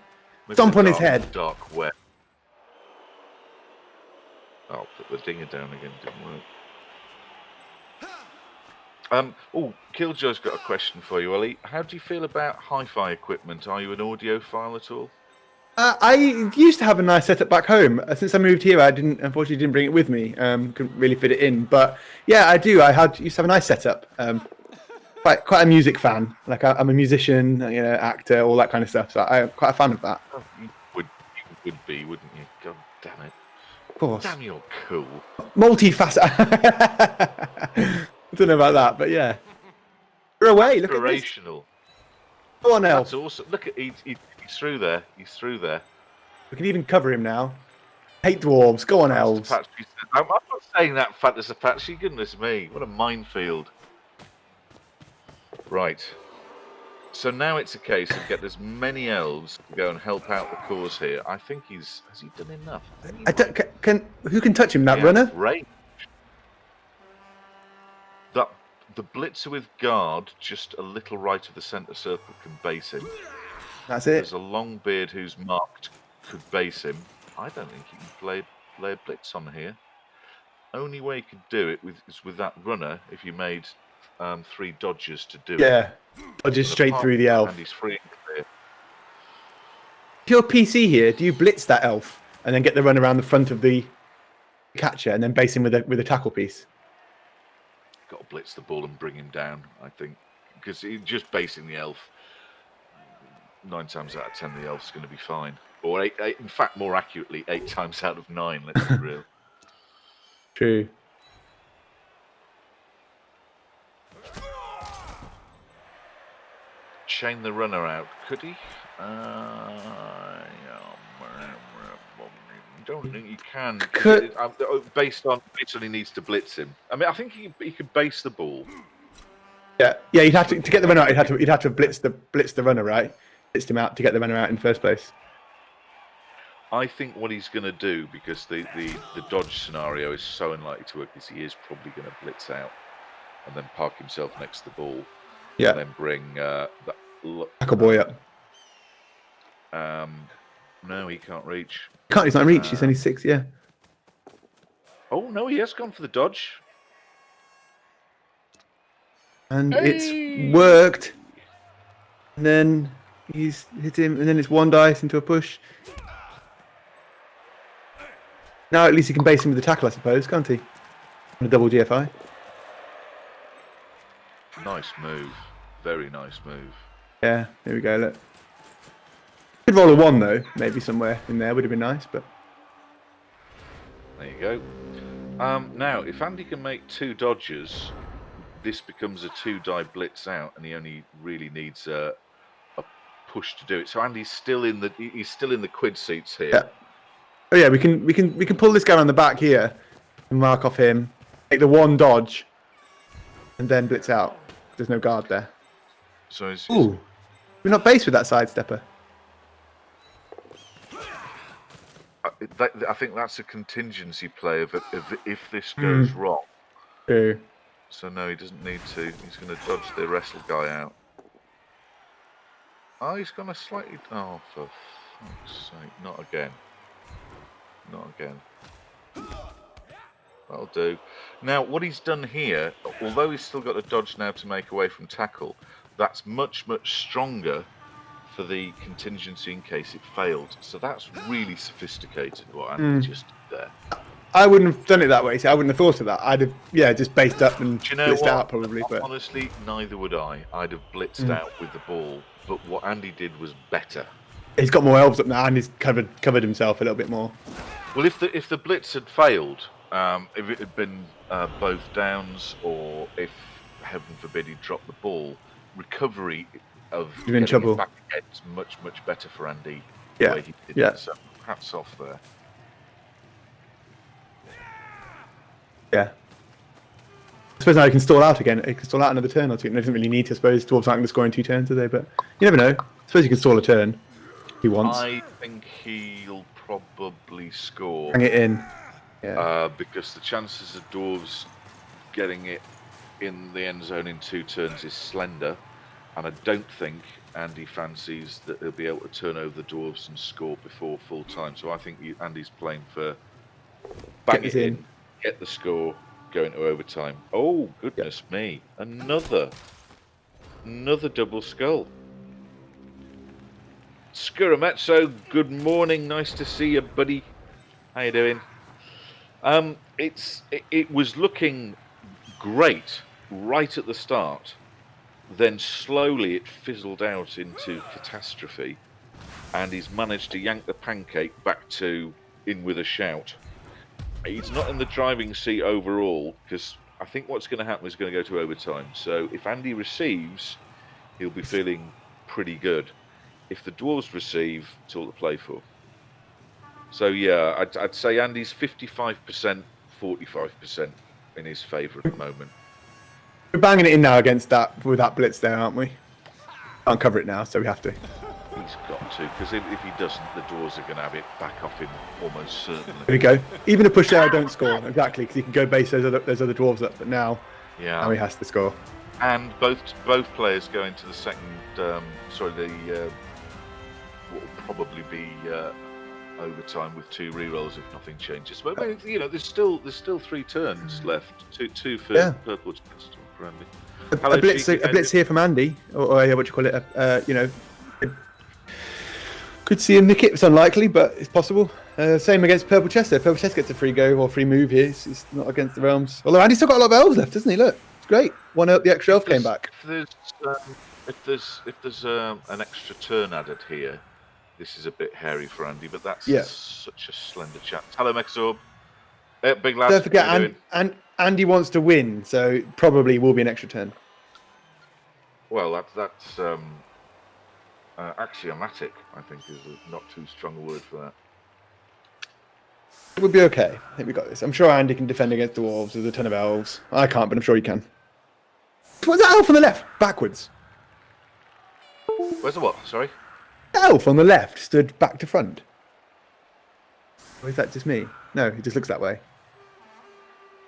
Stomp on his head. Dark web. Oh, put the dinger down again. Didn't work. Killjoy's got a question for you, Ollie. How do you feel about hi-fi equipment? Are you an audiophile at all? I used to have a nice setup back home. Since I moved here, I unfortunately didn't bring it with me. Couldn't really fit it in. But yeah, I do. Used to have a nice setup. Quite a music fan. Like I'm a musician, actor, all that kind of stuff. So I'm quite a fan of that. Oh, you would be, wouldn't you? God damn it. Of course. Damn, you're cool. Multifaceted. I don't know about that, but yeah. You're away. Look at this. Inspirational. Go on, Elf. That's awesome. Look at he's through there. He's through there. We can even cover him now. Hate dwarves. Go on, elves. I'm not saying that, Fantasy Apache. Goodness me, what a minefield. Right. So now it's a case of get as many elves to go and help out the cause here. I think has he done enough? Who can touch him? That runner? Range. The blitzer with guard, just a little right of the centre circle, can base him. That's it. There's a long beard who's marked, could base him. I don't think he can play a blitz on here. Only way he could do it is with that runner if you made 3 dodges to do it. Yeah, dodges straight through the elf. And he's free and clear. If you're PC here, do you blitz that elf and then get the run around the front of the catcher and then base him with a tackle piece? Got to blitz the ball and bring him down, I think. Because just basing the elf, 9 times out of 10 the elf's going to be fine. Or eight, in fact, more accurately, 8 times out of 9, let's be real. True. Chain the runner out, could he? Don't think he can. Based on he needs to blitz him. I mean, I think he could base the ball. Yeah. He'd have to get the runner out. He'd have to blitz the runner, right? Blitz him out to get the runner out in the first place. I think what he's going to do, because the dodge scenario is so unlikely to work, is he is probably going to blitz out and then park himself next to the ball. Yeah. And then bring that tackle boy up. No, he can't reach. He's not reach. He's only 6. Yeah. Oh no, he has gone for the dodge. And it's worked. And then he's hit him, and then it's 1 dice into a push. Now at least he can base him with the tackle, I suppose, can't he? A double GFI. Nice move. Very nice move. Yeah, here we go. Look. Could roll a 1 though. Maybe somewhere in there would have been nice, but There you go. Now, if Andy can make 2 dodges, this becomes a 2-die blitz out, and he only really needs a push to do it. So Andy's still in the quid seats here. yeah. Oh yeah, we can pull this guy on the back here and mark off him. Take the 1 dodge, and then blitz out. There's no guard there. So Ooh, we're not based with that sidestepper. I think that's a contingency play of if this goes wrong. True. So no, he doesn't need to. He's going to dodge the wrestle guy out. Oh, he's going to slightly... Oh, for fuck's sake. Not again. Not again. That'll do. Now, what he's done here, although he's still got a dodge now to make away from tackle, that's much, much stronger for the contingency in case it failed. So that's really sophisticated what Andy just did there. I wouldn't have done it that way. So I wouldn't have thought of that. I'd have, just based up and Do you know blitzed what? out probably. But Honestly, neither would I. I'd have blitzed out with the ball. But what Andy did was better. he's got more elves up now, and he's covered himself a little bit more. Well, if the blitz had failed, if it had been both downs, or if heaven forbid he dropped the ball, recovery of You're in trouble. It back again is much better for Andy. Yeah. The way he did Yeah. it. So hats off there. Yeah. I suppose now he can stall out again. He can stall out another turn or two. He doesn't really need to. I suppose Dwarves aren't going to score in 2 turns, do they? But you never know. I suppose he can stall a turn if he wants. I think he'll probably score. Hang it in. Yeah. Because the chances of Dwarves getting it in the end zone in 2 turns is slender, and I don't think Andy fancies that he'll be able to turn over the Dwarves and score before full time. So I think Andy's playing for bang it in, get the score, go into overtime. Oh goodness me! Another double skull. Skurametso, good morning. Nice to see you, buddy. How you doing? It was looking great right at the start, then slowly it fizzled out into catastrophe, and he's managed to yank the pancake back to in with a shout. He's not in the driving seat overall, because I think what's going to happen is going to go to overtime. So if Andy receives, he'll be feeling pretty good. If the Dwarves receive, it's all to play for. So yeah, I'd say Andy's 55%, 45% in his favour at the moment. We're banging it in now against that with that blitz there, aren't we? Can't cover it now, so we have to. He's got to, because if he doesn't, the Dwarves are going to have it back off him almost certainly. Here we go. Even a push there, I don't score exactly because he can go base those other Dwarves up, but now he has to score. And both players go into the second. What will probably be overtime with 2 rerolls if nothing changes. But there's still 3 turns left. Two for purple for Andy. A blitz here from Andy, or what do you call it? Could see him nick it. It's unlikely, but it's possible. Same against Purple Chest. Purple Chest gets a free go or free move here. He's not against the realms. Although Andy's still got a lot of elves left, doesn't he? Look, it's great. The extra elf came back. If there's an extra turn added here, this is a bit hairy for Andy, but that's such a slender chance. Hello, Mexorb. Big lad. Don't forget, Andy wants to win, so it probably will be an extra turn. Well, that's axiomatic, I think, is not too strong a word for that. It would be okay. I think we got this. I'm sure Andy can defend against Dwarves. There's a ton of elves. I can't, but I'm sure he can. What's that elf on the left? Backwards. Where's the what? Sorry? The elf on the left stood back to front. Or is that just me? No, he just looks that way.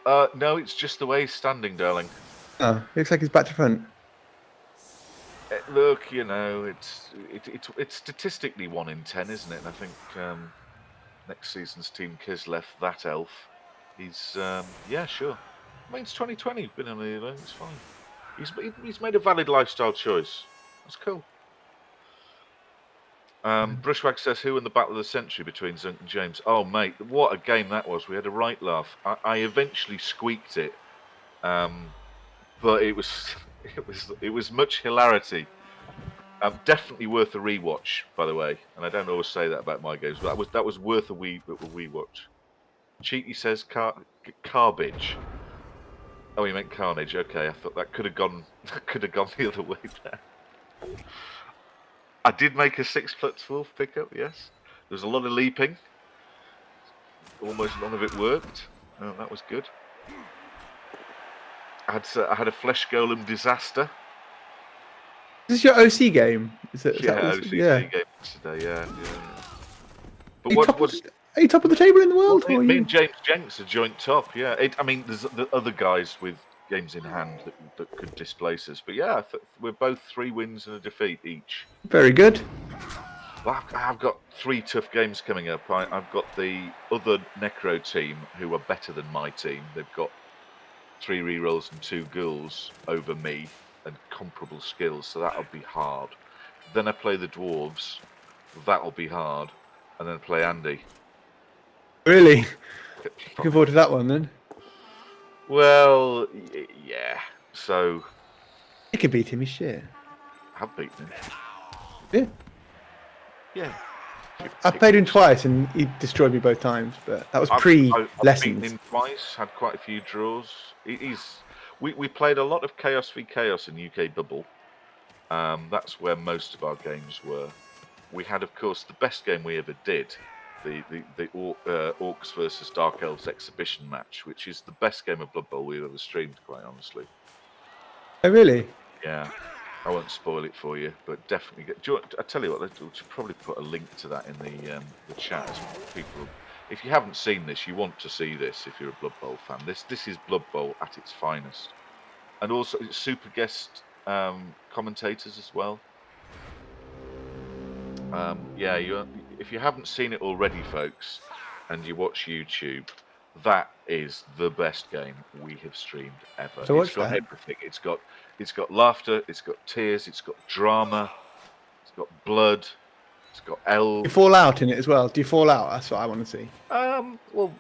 No, it's just the way he's standing, darling. Oh, it looks like he's back to front. Look, it's statistically 1 in 10, isn't it? And I think next season's Team Kislev, that elf, he's sure. I mean, it's 2020. Been on the it's fine. He's made a valid lifestyle choice. That's cool. Brushwag says, who won the Battle of the Century between Zunk and James? Oh, mate, what a game that was. We had a right laugh. I eventually squeaked it, but it was much hilarity. Definitely worth a rewatch, by the way. And I don't always say that about my games, but that was worth a rewatch. Cheaty says Carbage. Oh, you meant Carnage. Okay, I thought that could have gone the other way there. I did make a 6+12 pickup, yes. There was a lot of leaping. Almost none of it worked. Oh, that was good. I had a flesh golem disaster. Is this your OC game? Is it? Yeah, OCC game today. Yeah. But are you top of the table in the world? Well, me and James Jenks are joint top. Yeah. I mean, there's the other guys with games in hand that could displace us. But yeah, we're both 3 wins and a defeat each. Very good. Well, I've got 3 tough games coming up. I've got the other Necro team who are better than my team. They've got 3 rerolls and 2 ghouls over me and comparable skills, so that'll be hard. Then I play the Dwarves. That'll be hard. And then play Andy. Really? Looking forward to that one then. Well, yeah. So You can beat him, he's shit. I have beaten him. Yeah. Yeah. I've played him twice and he destroyed me both times, but that was I've beaten pre-lessons. him twice, had quite a few draws. We played a lot of Chaos v Chaos in UK Bubble. That's where most of our games were. We had, of course, the best game we ever did, the Orcs versus Dark Elves exhibition match, which is the best game of Blood Bowl we've ever streamed, quite honestly. Oh, really? Yeah. I won't spoil it for you, but definitely I tell you what, we should probably put a link to that in the chat. As people, if you haven't seen this, you want to see this. If you're a Blood Bowl fan, this is Blood Bowl at its finest, and also super guest commentators as well. Yeah, if you haven't seen it already, folks, and you watch YouTube, that is the best game we have streamed ever. So it's got everything. It's got laughter. It's got tears. It's got drama. It's got blood. It's got elves. You fall out in it as well. Do you fall out? That's what I want to see. Well,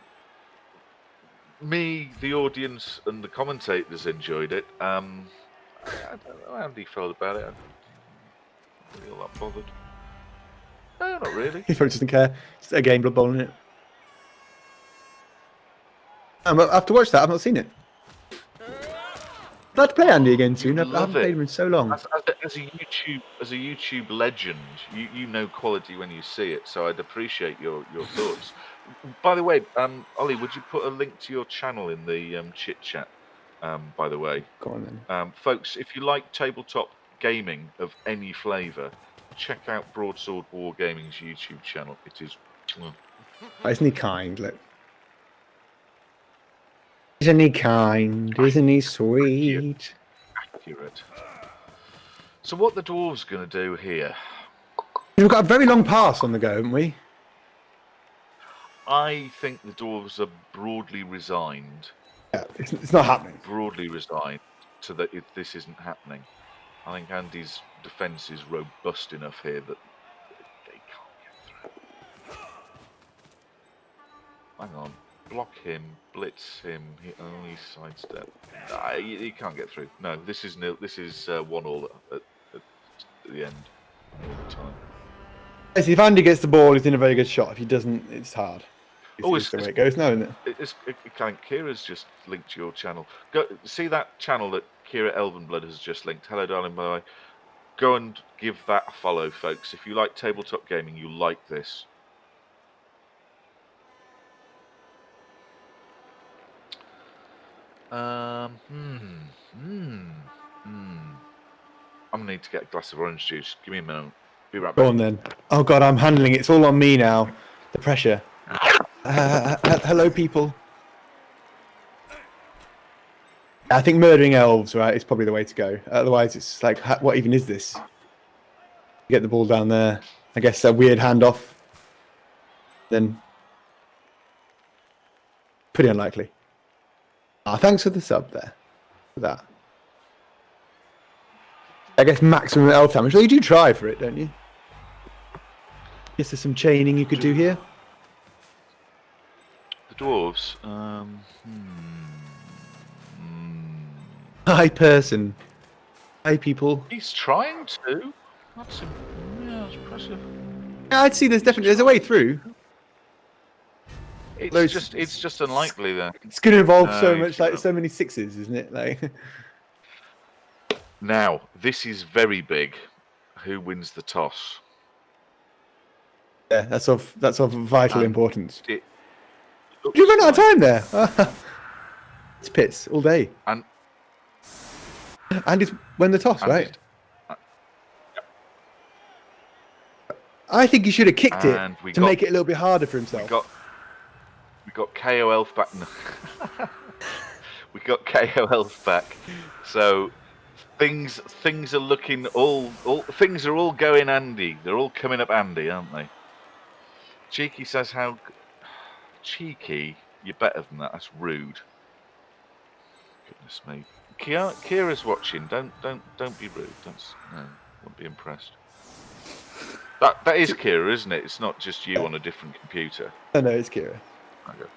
me, the audience, and the commentators enjoyed it. I don't know how Andy felt about it. I'm not really all that bothered. No, not really. He probably doesn't care. It's a game, Blood Bowl, isn't it? I have to watch that. I've not seen it. I'd like to play Andy again soon. I haven't played him in so long. As a YouTube legend, you know quality when you see it. So I'd appreciate your thoughts. By the way, Ollie, would you put a link to your channel in the chit chat? By the way, Go on then. folks, if you like tabletop gaming of any flavour, check out Broadsword Wargaming's YouTube channel. It is. Isn't he kind? Look. Isn't he kind? Isn't he sweet? Accurate. So what the dwarves going to do here? We've got a very long pass on the go, haven't we? I think the dwarves are broadly resigned. Yeah, it's not happening. Broadly resigned to that if this isn't happening. I think Andy's defence is robust enough here that they can't get through. Hang on. Block him, blitz him. He's sidestep. He can't get through. No, this is nil. This is 1-1 at the end all the time. Yes, if Andy gets the ball, he's in a very good shot. If he doesn't, it's hard. It's the way it goes now, isn't it? Kira's just linked to your channel. Go see that channel that Kira Elvenblood has just linked. Hello, darling. Bye. Go and give that a follow, folks. If you like tabletop gaming, you like this. I'm gonna need to get a glass of orange juice. Give me a minute. Be right back. Go on then. Oh God, I'm handling it. It's all on me now. The pressure. Hello, people. I think murdering elves, right, is probably the way to go. Otherwise, it's like, what even is this? You get the ball down there. I guess a weird handoff. Then, pretty unlikely. Thanks for the sub there. For that. I guess maximum elf damage. Well, you do try for it, don't you? Guess there's some chaining you could do here. The dwarves. Hi, person. Hi, people. He's trying to. That's impressive. Yeah, I'd see there's a way through. It's just unlikely then. It's going to involve No, so he's much, given like up. so many sixes, isn't it? Like, Now this is very big. Who wins the toss? yeah, that's of vital And importance. It You run out of looks time there. It's pits all day. And Andy's won the toss, Andy's- right? I think he should have kicked it And we to got- make it a little bit harder for himself. We got KO Elf back. We got KO Elf back. So things are looking all things are all going Andy. They're all coming up Andy, aren't they? Cheeky says how cheeky. You're better than that. That's rude. Goodness me. Kira's watching. Don't be rude. Won't be impressed. That is Kira, isn't it? It's not just you on a different computer. Oh, no, it's Kira. Okay.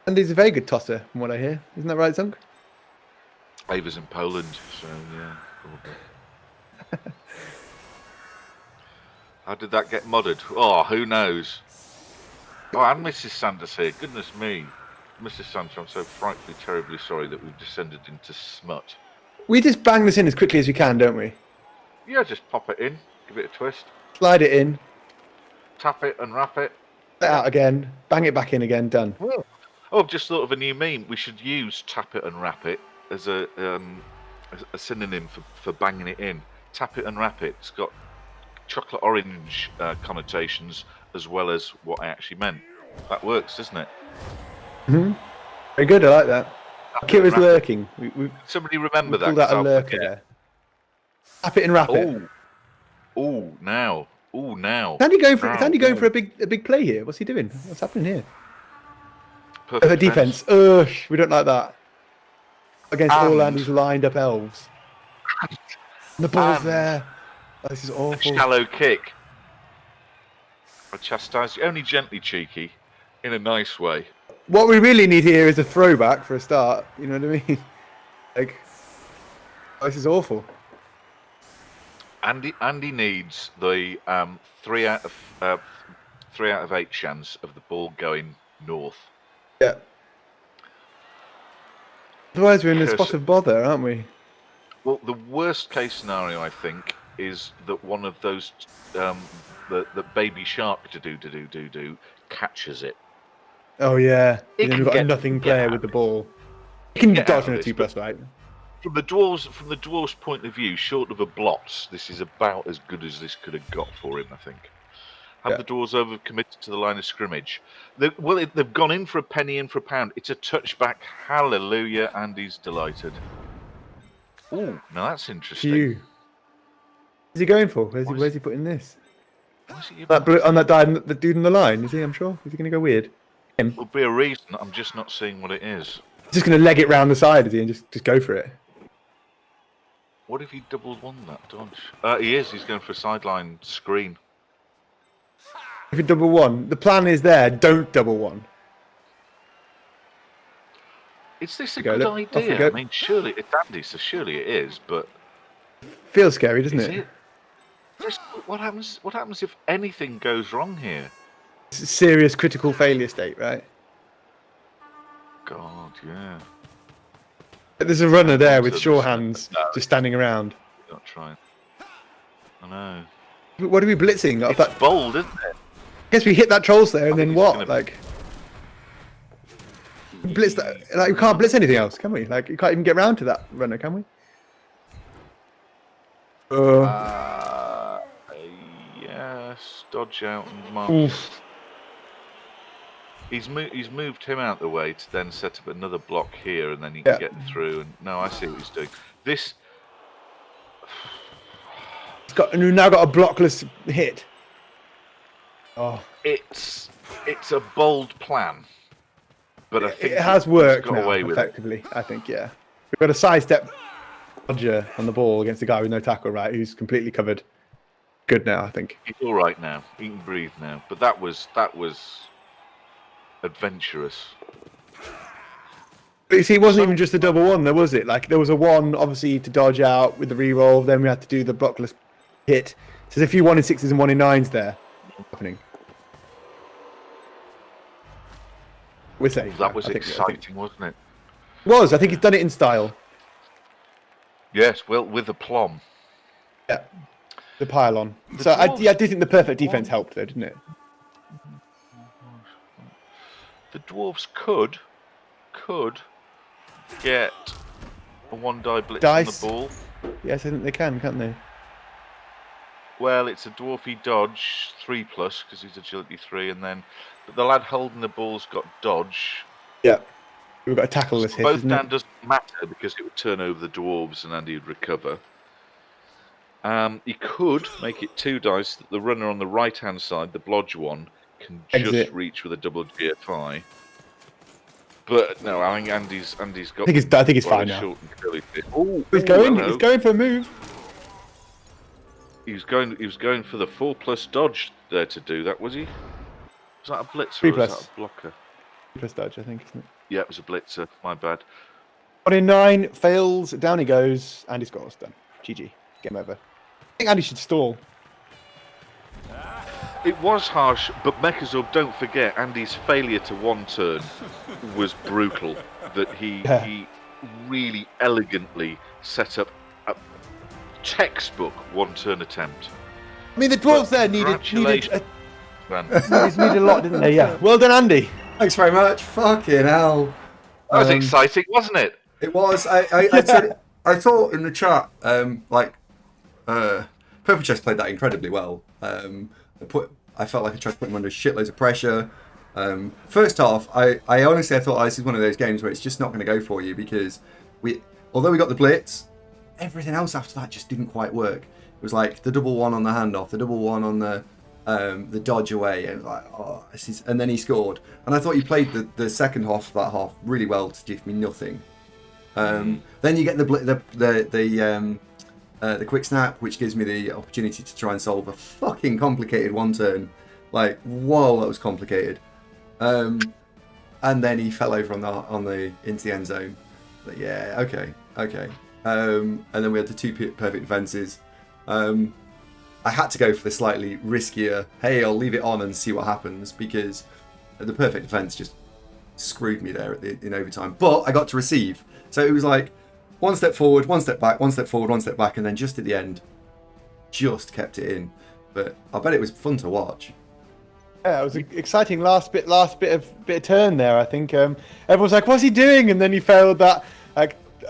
Andy's a very good tosser, from what I hear. Isn't that right, Zunk? Ava's in Poland, so yeah, probably. How did that get modded? Oh, who knows? Oh, and Mrs. Sanders here. Goodness me. Mrs. Sanders, I'm so frightfully, terribly sorry that we've descended into smut. We just bang this in as quickly as we can, don't we? Yeah, just pop it in, give it a twist, Slide it in, tap it and wrap it. let it out again, bang it back in again, done. Oh, I've just thought of a new meme. We should use tap it and wrap it as a synonym for banging it in. Tap it and wrap it. It's got chocolate orange connotations as well as what I actually meant. That works, doesn't it? Very good, I like that. Kira's Wrap it. lurking. We've Somebody remember that. called that 'cause a I'll lurker forget. there. Tap it and wrap it. Oh, now. Oh, now. Is Andy going for, Now. is Andy going for a big play here? What's he doing? What's happening here? Perfect Her defense. Ugh, we don't like that. Against all And- Andy's lined up elves. And the ball's And- there. Oh, this is A awful. shallow kick. I chastise you. Only gently, cheeky. In a nice way. What we really need here is a throwback for a start. You know what I mean? Like, oh, this is awful. Andy needs the 3 out of 8 chance of the ball going north. Yeah. Otherwise, we're in a Because- spot of bother, aren't we? Well, the worst case scenario, I think, is that one of those the baby shark do catches it. Oh yeah. It And then can we've got a get- nothing get player out with the of ball. You can Get dodge out on of a this, 2+, right? From the dwarves' point of view, short of a blotz, this is about as good as this could have got for him, I think. Have Yeah. the dwarves over committed to the line of scrimmage? They've gone in for a penny, in for a pound. It's a touchback. Hallelujah. Andy's delighted. Ooh, now that's interesting. Phew. Where's he going for? Why is Where's he putting this? What's it That on that the dude in the line, is he? I'm sure. Is he going to go weird? Him. There'll be a reason. I'm just not seeing what it is. He's just going to leg it round the side, is he, and just go for it? What if he double won that dodge? He is. He's going for a sideline screen. If you double one, the plan is there. Don't double one. Is this a go, good look, off we idea? go. I mean, surely it's Andy, so surely it is. But Feels scary, doesn't is it? it? Just, what happens? What happens if anything goes wrong here? It's a serious critical failure state, right? God, yeah. But there's a runner there with So sure there's- hands no. just standing around. Not trying. I know. What are we blitzing? Off It's that? bold, isn't it? I guess we hit that trolls there, and I then think what? it's gonna- Like, blitz that? Like, we can't blitz anything else, can we? Like, you can't even get round to that runner, can we? Yes. Dodge out and mark. Oof. He's moved him out the way to then set up another block here, and then he can Yeah. get through. And no, I see what he's doing. This. We've now got a blockless hit. Oh, It's a bold plan, but I think it has he's worked got now, away with it. effectively. I think, yeah. We've got a sidestep Roger on the ball against a guy with no tackle, right? Who's completely covered. Good now, I think. He's all right now. He can breathe now. But that was adventurous. But you see, it wasn't even just a double one, there was it? Like there was a one, obviously, to dodge out with the reroll. Then we had to do the blockless hit. So there's a few 1 in 6s and 1 in 9s there happening. We're safe. That was exciting, wasn't it? It was. I think he's done it in style. Yes, well, with aplomb. Yeah. The pylon. So I do think the perfect defense helped, though, didn't it? The Dwarves could get a 1-die blitz Dice. on the ball. Yes, I think they can, can't they? Well, it's a dwarfy dodge 3+ because he's agility 3, and then the lad holding the ball's got dodge. Yeah. We've got to tackle this hit. Both Isn't down it? doesn't matter because it would turn over the dwarves and Andy would recover. He could make it 2 dice that the runner on the right hand side, the blodge one, can just reach with a double GFI. But no, I think Andy's got. I think he's fine now. Oh, He's going for a move. He was going for the 4+ dodge there to do that, was he? Was that a blitzer 3+. or was that a blocker? 3+ dodge, I think, isn't it? Yeah, it was a blitzer. My bad. 1 in 9, fails, down he goes. Andy scores, done. GG. Game over. I think Andy should stall. It was harsh, but Mechazorb, don't forget, Andy's failure to 1 turn was brutal. That he really elegantly set up a textbook 1 turn attempt. I mean, the dwarves there needed a lot, didn't they? Yeah. Well done, Andy. Thanks very much. Fucking hell. That was exciting, wasn't it? It was. I thought in the chat, Purple Chest played that incredibly well. I felt like I tried to put him under shitloads of pressure. First off, I honestly thought this is one of those games where it's just not going to go for you because although we got the blitz, everything else after that just didn't quite work. It was like the double one on the handoff, the double one on the dodge away, and like, and then he scored. And I thought he played the second half of that half really well to give me nothing. Then you get the quick snap, which gives me the opportunity to try and solve a fucking complicated 1 turn. Like, whoa, that was complicated. And then he fell over into the end zone. But yeah, okay. And then we had the 2 perfect defenses. I had to go for the slightly riskier, hey, I'll leave it on and see what happens, because the perfect defense just screwed me there in overtime. But I got to receive. So it was like 1 step forward, 1 step back, 1 step forward, 1 step back, and then just at the end, just kept it in. But I bet it was fun to watch. Yeah, it was an exciting last bit of turn there. I think everyone's like, "What's he doing?" And then he failed that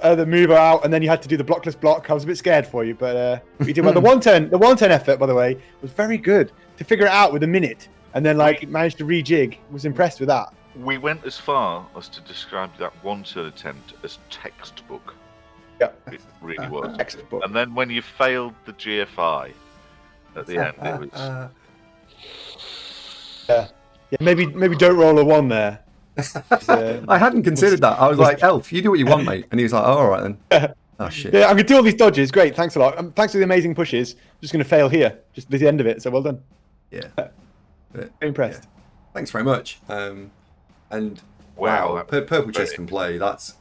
the mover out, and then you had to do the blockless block. I was a bit scared for you, but you did well. The 1 turn effort, by the way, was very good to figure it out with a minute, and then managed to rejig. Was impressed with that. We went as far as to describe that 1 turn attempt as textbook. Yeah, it really was. Textbook. And then when you failed the GFI at the end, it was. Yeah, maybe don't roll a 1 there. I hadn't considered that. I was like, Elf, you do what you want, mate. And he was like, oh, all right then. Oh, shit. Yeah, I'm going to do all these dodges. Great, thanks a lot. Thanks for the amazing pushes. I'm just going to fail here. Just at the end of it, so well done. Yeah. Very impressed. Yeah. Thanks very much. And wow, Purple Chest can play. That's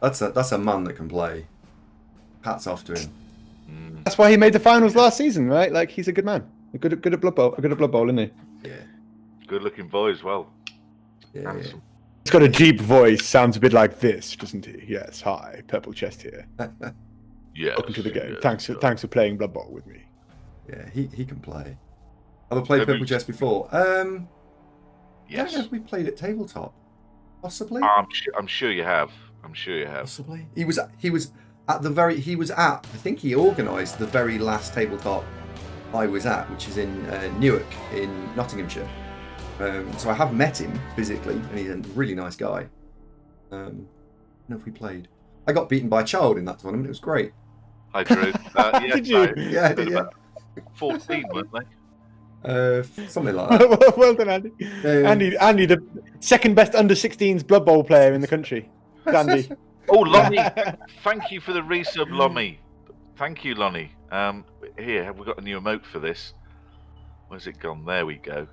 a man that can play. Hats off to him. That's why he made the finals last season, right? Like, he's a good man. Good at Blood Bowl, isn't he? Yeah. Good-looking boy as well. Yeah. He's got a deep voice. Sounds a bit like this, doesn't he? Yes. Hi, Purple Chest here. Yes. Welcome to the game. Yes, thanks for playing Blood Bowl with me. Yeah, he can play. Have I played Purple Chest before? Yes. I don't know if we played at tabletop. Possibly. I'm sure you have. Possibly. He was at. I think he organised the very last tabletop I was at, which is in Newark in Nottinghamshire. So I have met him physically, and he's a really nice guy. I don't know if we played. I got beaten by a child in that tournament. It was great. Hi, Drew. Did you? Yeah, I did. Yeah. 14, weren't they? Something like that. Well done, Andy. Andy, the second best under 16s Blood Bowl player in the country. Andy. Oh, Lonnie, thank you for the resub, Lonnie. Thank you, Lonnie. Here, have we got a new emote for this? Where's it gone? There we go.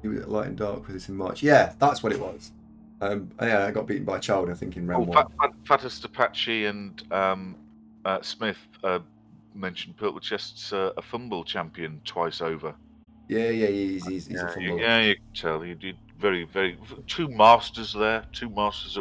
He was at Light and Dark with us in March. Yeah, that's what it was. Yeah, I got beaten by a child, I think, in round one. Fattest Apache and Smith mentioned Purple Chest's a fumble champion twice over. Yeah, he's a fumble. Yeah, you can tell. You did very, very. Two masters there. Two masters at